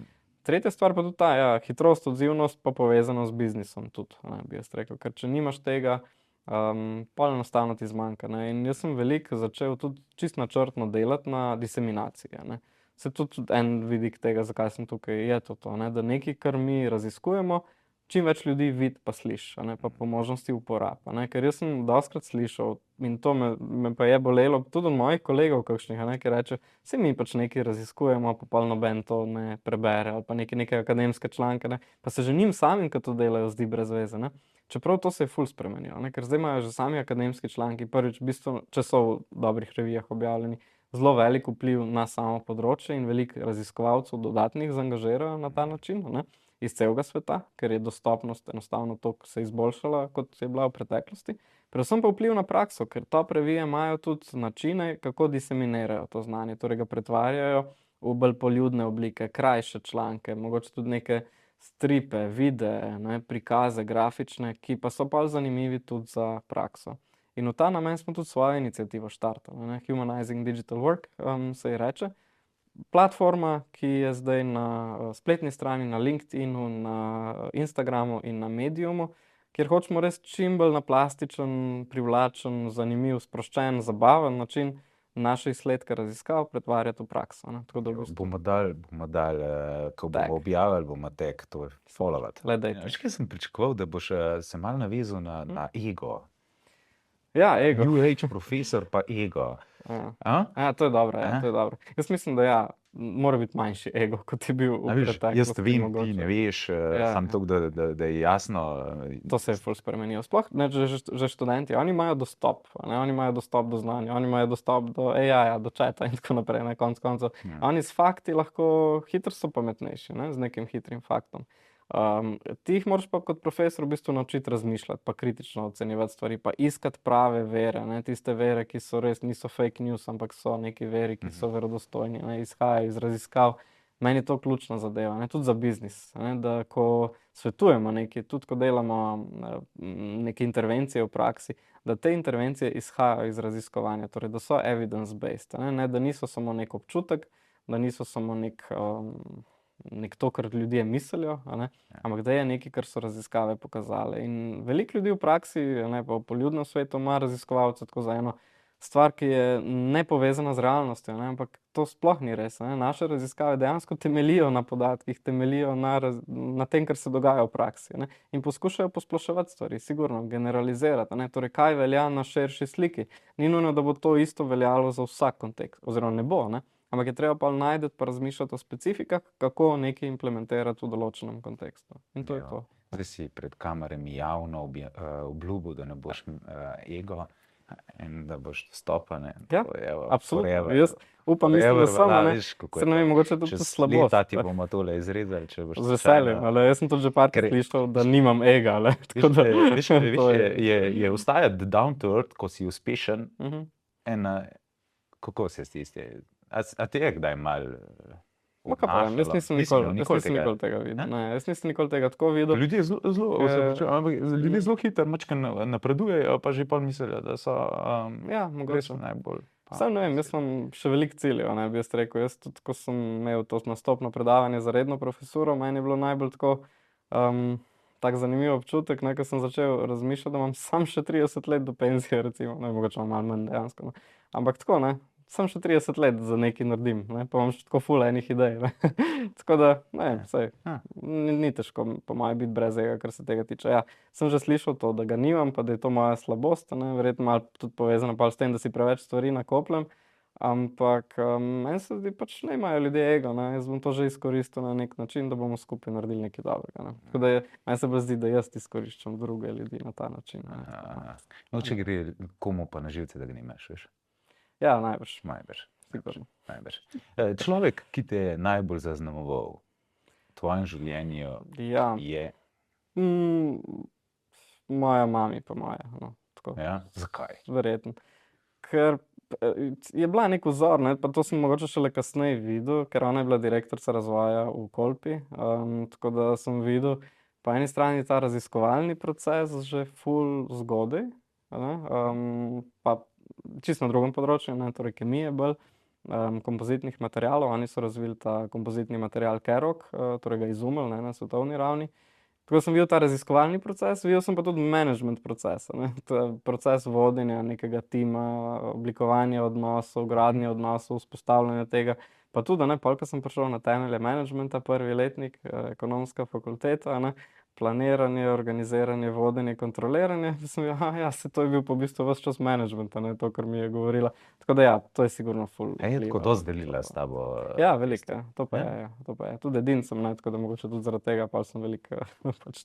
Tretja stvar pa tudi ta, ja, hitrost, odzivnost pa povezano z biznisom tudi, ne, bi jaz rekel, ker če nimaš tega, pol enostavno ti zmanjka, ne, in jaz sem veliko začel tudi čisto načrtno delati na diseminaciji, ne. Se tudi en vidik tega, zakaj sem tukaj, je to, ne, da nekaj, kar mi raziskujemo, čim več ljudi vidi pa sliši, a ne, pa po možnosti uporaba, ne, ker jaz sem dostikrat slišal in to me pa je bolelo, tudi od mojih kolegov kakšnih, a ne, ki reče, saj mi pač nekaj raziskujemo, pa pol noben to ne prebere, ali pa neke akademske članke, ne, pa se že njim samim, ki to delajo, zdi brez veze, ne. Čeprav to se je ful spremenilo, ne, ker zdaj imajo že sami akademski članki, prvič v bistvu, če so v dobrih revijah objavljeni, zelo velik vpliv na samo področje in veliko raziskovalcev dodatnih zaangažirajo na ta način, ne, iz celega sveta, ker je dostopnost enostavno toliko se izboljšala, kot je bila v preteklosti. Predvsem pa vpliv na prakso, ker top revije imajo tudi načine, kako diseminirajo to znanje, torej ga pretvarjajo v bolj poljudne oblike, krajše članke, mogoče tudi neke stripe, videe, ne, prikaze, grafične, ki pa so pa zanimivi tudi za prakso. In v ta namen smo tudi svojo iniciativo štartali, ne, Humanizing Digital Work, se ji reče. Platforma, ki je zdaj na spletni strani, na LinkedInu, na Instagramu in na Mediumu, kjer hočemo res čim bolj na plastičen, privlačen, zanimiv, sproščen, zabaven način naše izsledke raziskav pretvarjati v prakso, ne. Tako da Bomo dali, ko bomo objavili, bomo tag to followati. Le dajte. Veš, kaj sem pričakoval, da boš se malo navezal na ego. Ja, ego. New Age profesor pa ego. Ja, to je dobro, ja, to je dobro. Jaz mislim, da ja, mora biti manjši ego, kot je bil v preteklosti. Jaz vem, ti ne veš, samo to, da je jasno. To se je ful spremenilo. Sploh ne, že študenti, oni imajo dostop, ne, oni imajo dostop do znanja, oni imajo dostop do AI-ja, do chata in tako naprej, na koncu koncev. Oni s fakti lahko hitro so pametnejši, ne, z nekim hitrim faktom. Ti jih moraš pa kot profesor v bistvu naučiti razmišljati, pa kritično ocenjevati stvari, pa iskati prave vere, ne, tiste vere, ki so res, niso fake news, ampak so neki veri, ki so verodostojni, ne, izhajajo iz raziskav. Meni je to ključna zadeva, ne, tudi za biznis, ne, da ko svetujemo nekaj, tudi ko delamo neke intervencije v praksi, da te intervencije izhajajo iz raziskovanja, torej da so evidence-based, ne, da niso samo nek občutek, da niso samo nek to, kar ljudje mislijo, ne, ampak da je nekaj, kar so raziskave pokazale. In veliko ljudi v praksi, ne, pa v poljudnem svetu ima raziskovalce tako za eno stvar, ki je nepovezana z realnostjo, ne, ampak to sploh ni res, ne. Naše raziskave dejansko temeljijo na podatkih, temeljijo na tem, kar se dogaja v praksi, ne, in poskušajo posploševati stvari, sigurno, generalizirati, ne, torej kaj velja na širši sliki. Ni nujno, da bo to isto veljalo za vsak kontekst, oziroma ne bo, ne. Ampak je treba pa najti pa razmišljati o specifikah, kako nekaj implementirati v določenem kontekstu. In to je to. Zdaj si pred kamerami javno obljubil, da ne boš ego in da boš dostopen. Ja, absolutno. Jaz upam, mislim, da sem, ne. Se ne vem, mogoče tudi to slabost. Čez leta ti bomo tole izrezali, če boš... Z veseljem, ali jaz sem tudi že parkrat slišal, da nimam ega, ali tako da... Veš, je ustajati down to earth, ko si uspešen, kako se stisti? A te je kdaj malo obnašalo? Jaz nisem nikoli tega videl. Ne, jaz nisem nikoli tega tako videl. Ljudje zelo hitro napredujejo, pa že pol mislijo, da so res najbolj... Sam ne vem, jaz sem še veliko ciljev, ne bi jaz rekel. Jaz tudi, ko sem imel to nastopno predavanje za redno profesuro, meni je bilo najbolj tako tak zanimiv občutek, ne, ko sem začel razmišljati, da imam sam še 30 let do penzije, recimo. Ne, mogoče imam malo manj dejansko, ne. Ampak tako, ne. Sem še 30 let za nekaj naredim, ne, pa imam še tako ful enih idej, ne. Tako da, ne vem, saj, ni težko po moje biti brez ega, kar se tega tiče. Ja, sem že slišal to, da ga nimam, pa da je to moja slabost, ne, verjetno malo tudi povezano pa s tem, da si preveč stvari nakopljem, Ampak meni se zdi pač ne imajo ljudje ego, ne. Jaz bom to že izkoristil na nek način, da bomo skupaj naredili nekaj dobrega, ne. Tako da meni se bolj zdi, da jaz izkoriščam druge ljudi na ta način, ne. No, če gre komu pa na živce, da ga nimaš, veš? Ja, najbrž. Sigurno. Človek, ki te je najbolj zaznamoval v tvojem življenju, je... Moja mami pa moja, no, tako. Ja, zakaj? Verjetno. Ker je bila nek vzor, ne, pa to sem mogoče šele kasneje videl, ker ona je bila direktorica razvoja v Kolpi, tako da sem videl po eni strani ta raziskovalni proces že ful zgodaj, ne, pa čisto na drugem področju, ne, torej kemije bolj, kompozitnih materialov, oni so razvili ta kompozitni material Kerok, torej ga izumili, ne, na svetovni ravni. Tako sem videl ta raziskovalni proces, videl sem pa tudi management procesa, ne, proces vodenja nekega tima, oblikovanja odnosov, gradnje odnosov, vzpostavljanja tega. Pa tudi, ne, pol, ko sem prišel na temelje managementa, prvi letnik, ekonomska fakulteta, ne, planiranje, organiziranje, vodenje, kontroliranje, sem ja, se to je bil pa v bistvu ves čas managementa, ne, to, kar mi je govorila. Tako da ja, to je sigurno ful Je tako dosti delila s tabo? Ja, veliko, ja. To pa je, to pa je. Tudi edin sem, ne, tako da mogoče tudi zaradi tega pa sem veliko pač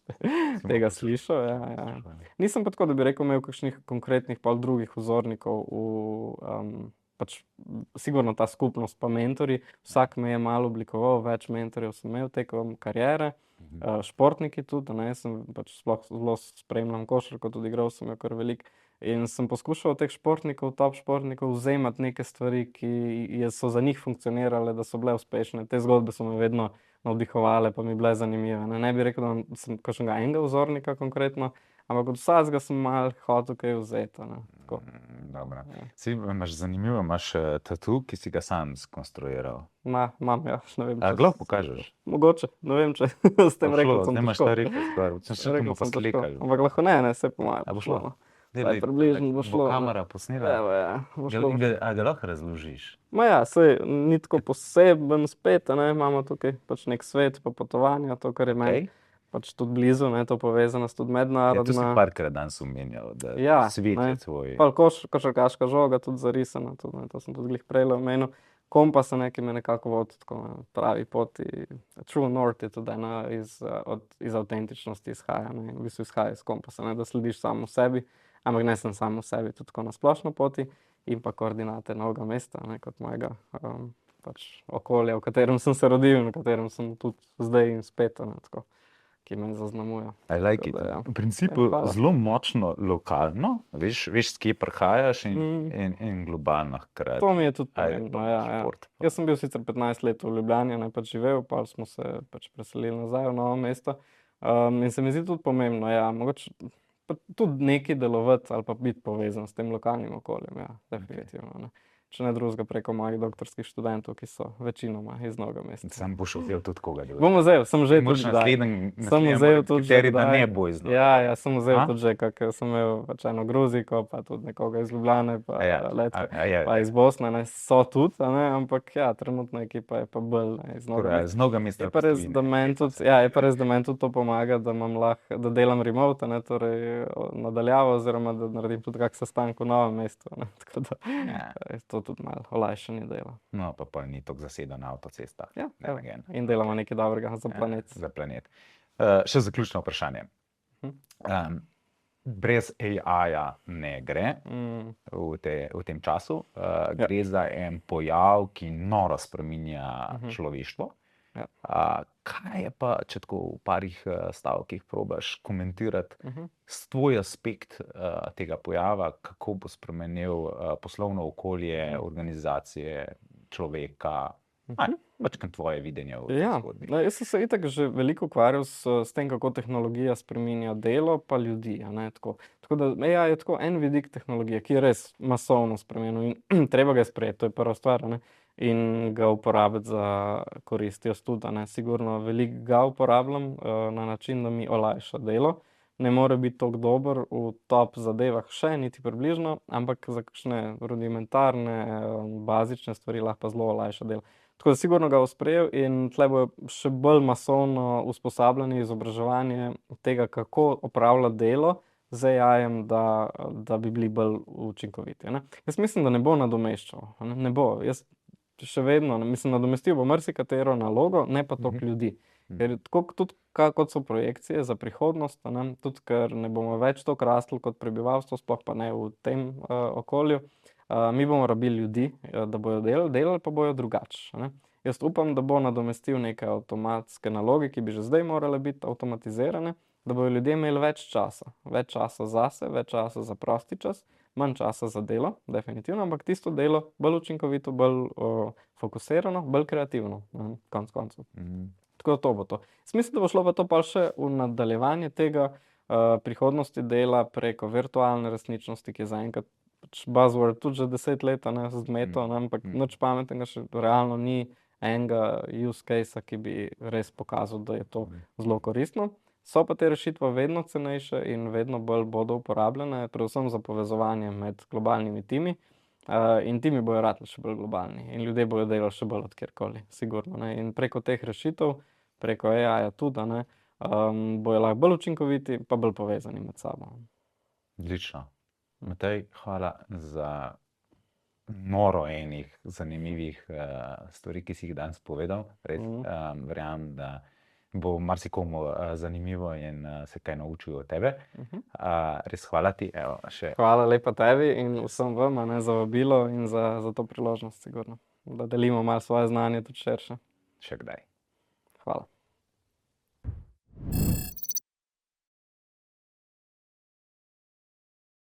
tega slišal, ja. Nisem pa tako, da bi rekel, imel kakšnih konkretnih pol drugih vzornikov v, pač sigurno ta skupnost pa mentorji, vsak me je malo oblikoval, več mentorjev sem imel tekom kariere, športniki tudi, ne, sem pač sploh zelo spremljam košarko, tudi igral sem jo kar veliko in sem poskušal od teh športnikov, top športnikov vzemati neke stvari, ki so za njih funkcionirale, da so bile uspešne. Te zgodbe so me vedno navdihovale, pa mi bile zanimive, ne bi rekel, da sem kakšnega enega vzornika konkretno, ampak od vsakega sem malo hotel kaj vzeti, ne, tako. Dobro. Imaš tatu, ki si ga sam skonstruiral? Imam, ja, ne vem. A lahko pokažeš? Mogoče, ne vem, če s tem rekel sem težko. Nemaš ta rekel zgor, sem pa slikal. Ampak lahko ne, saj po mojem. A bo šlo? Približno bo šlo. Bo kamera posnela? Evo, ja, bo šlo. A ga lahko razložiš? Ma ja, saj ni tako poseben spet, ne, imamo tukaj pač nek svet pa potovanja, to, kar je meni pač tudi blizu, ne, to povezanost tudi mednarodna. Ja, to si parkrat danes omenjal, da svet je tvoj. Pa košarkaška žoga tudi zarisana, tudi, ne, to sem tudi glih prejle omenil. Kompas, ne, ki me nekako vodi tako na pravi poti. True North je tudi ena iz avtentičnosti izhaja, ne, v bistvu izhaja iz kompasa, ne, da slediš samo sebi, ampak ne sem samo sebi, tudi tako na splošno poti in pa koordinate novega mesta, ne, kot mojega pač okolja, v katerem sem se rodil, v katerem sem tudi zdaj in spet, ne, tako, ki me zaznamuje. I like it. V principu zelo močno lokalno, veš, s kje prihajaš in globalno hkrati. To mi je tudi pomembno, ja. Jaz sem bil sicer 15 let v Ljubljani, ne, pač živel, pa smo se pač preselili nazaj v novo mesto. In se mi zdi tudi pomembno, ja, mogoče pa tudi nekaj delovati ali pa biti povezan s tem lokalnim okoljem, ja, definitivno, ne. Če ne drugega preko mojih doktorskih študentov, ki so večinoma iz Novega mesta. Sam boš vzel tudi koga delati. Bom vzel, sem že tudi kdaj. Sem vzel tudi že kdaj. Da ne bo iz Novega. Ja, sem vzel tudi že, kak sem imel pač eno Gruziko, pa tudi nekoga iz Ljubljane, pa pa iz Bosne, ne, so tudi, ne, ampak ja, trenutna ekipa je pa bolj iz Novega mesta. Z Novega mesta. Je pa res, da meni tudi, je pa res, da meni tudi to pomaga, da imam lahko, da delam remote, ne, torej nadaljavo, oziroma da naredim tudi kak sestanek v Novem mestu, ne, tako da to tudi malo olajšanje dela. No, pa ni toliko zasedena avtocesta. Ja, in delamo nekaj dobrega za planet. Za planet. Še zaključno vprašanje. Brez AI-ja ne gre v tem času. Gre za en pojav, ki noro spreminja človeštvo. Kaj je pa, če tako v parih stavkih probaš komentirati tvoj aspekt tega pojava, kako bo spremenil poslovno okolje, organizacije, človeka, pač tvoje videnje v tej zgodbi? Ja, jaz sem se itak že veliko ukvarjal s tem, kako tehnologija spreminja delo pa ljudi, ne, tako. Tako da AI je tako en vidik tehnologije, ki je res masovno spremenil in treba ga je sprejeti, to je prva stvar, ne. In ga uporabiti za korist. Jaz tudi, ne, sigurno veliko ga uporabljam na način, da mi olajša delo. Ne more biti toliko dober v top zadevah še, niti približno, ampak za kakšne rudimentarne, bazične stvari lahko pa zelo olajša delo. Tako da sigurno ga bo sprejel in tle bo še bolj masovno usposabljanje, izobraževanje tega, kako opravljati delo z AI-jem, da bi bili bolj učinkoviti. Ne? Jaz mislim, da ne bo nadomeščal. Ne bo. Jaz še vedno, mislim, nadomestil bo marsikatero nalogo, ne pa toliko ljudi. Ker tako tudi, kot so projekcije za prihodnost, ne? Tudi ker ne bomo več toliko rastli kot prebivalstvo, sploh pa ne v tem okolju, mi bomo rabili ljudi, da bojo delali pa bojo drugače. Jaz upam, da bo nadomestil neke avtomatske naloge, ki bi že zdaj morale biti avtomatizirane, da bojo ljudje imeli več časa zase, več časa za prosti čas, manj časa za delo, definitivno, ampak tisto delo bolj učinkovito, bolj fokusirano, bolj kreativno, konec koncev. Tako da to bo to. Mislim, da bo šlo pa to pa še v nadaljevanje tega prihodnosti dela preko virtualne resničnosti, ki je zaenkrat buzzword tudi že 10 let, zmeto, ampak nič pametnega še realno ni enega use case, ki bi res pokazal, da je to zelo koristno. So pa te rešitve vedno cenejše in vedno bolj bodo uporabljene, predvsem za povezovanje med globalnimi timi. In timi bojo ratali še bolj globalni in ljudje bojo delali še bolj od kjerkoli, sigurno. In preko teh rešitev, preko AI-ja tudi, bojo lahko bolj učinkoviti, pa bolj povezani med sabo. Odlično. Matej, hvala za noro enih zanimivih stvari, ki si jih danes povedal. Res, verjamem, da bo marsikomu zanimivo in se kaj naučil od tebe. Res hvala ti. Evo, še. Hvala lepa tebi in vsem vam za vabilo in za to priložnost, sigurno. Da delimo malo svoje znanje tudi širše. Še kdaj. Hvala.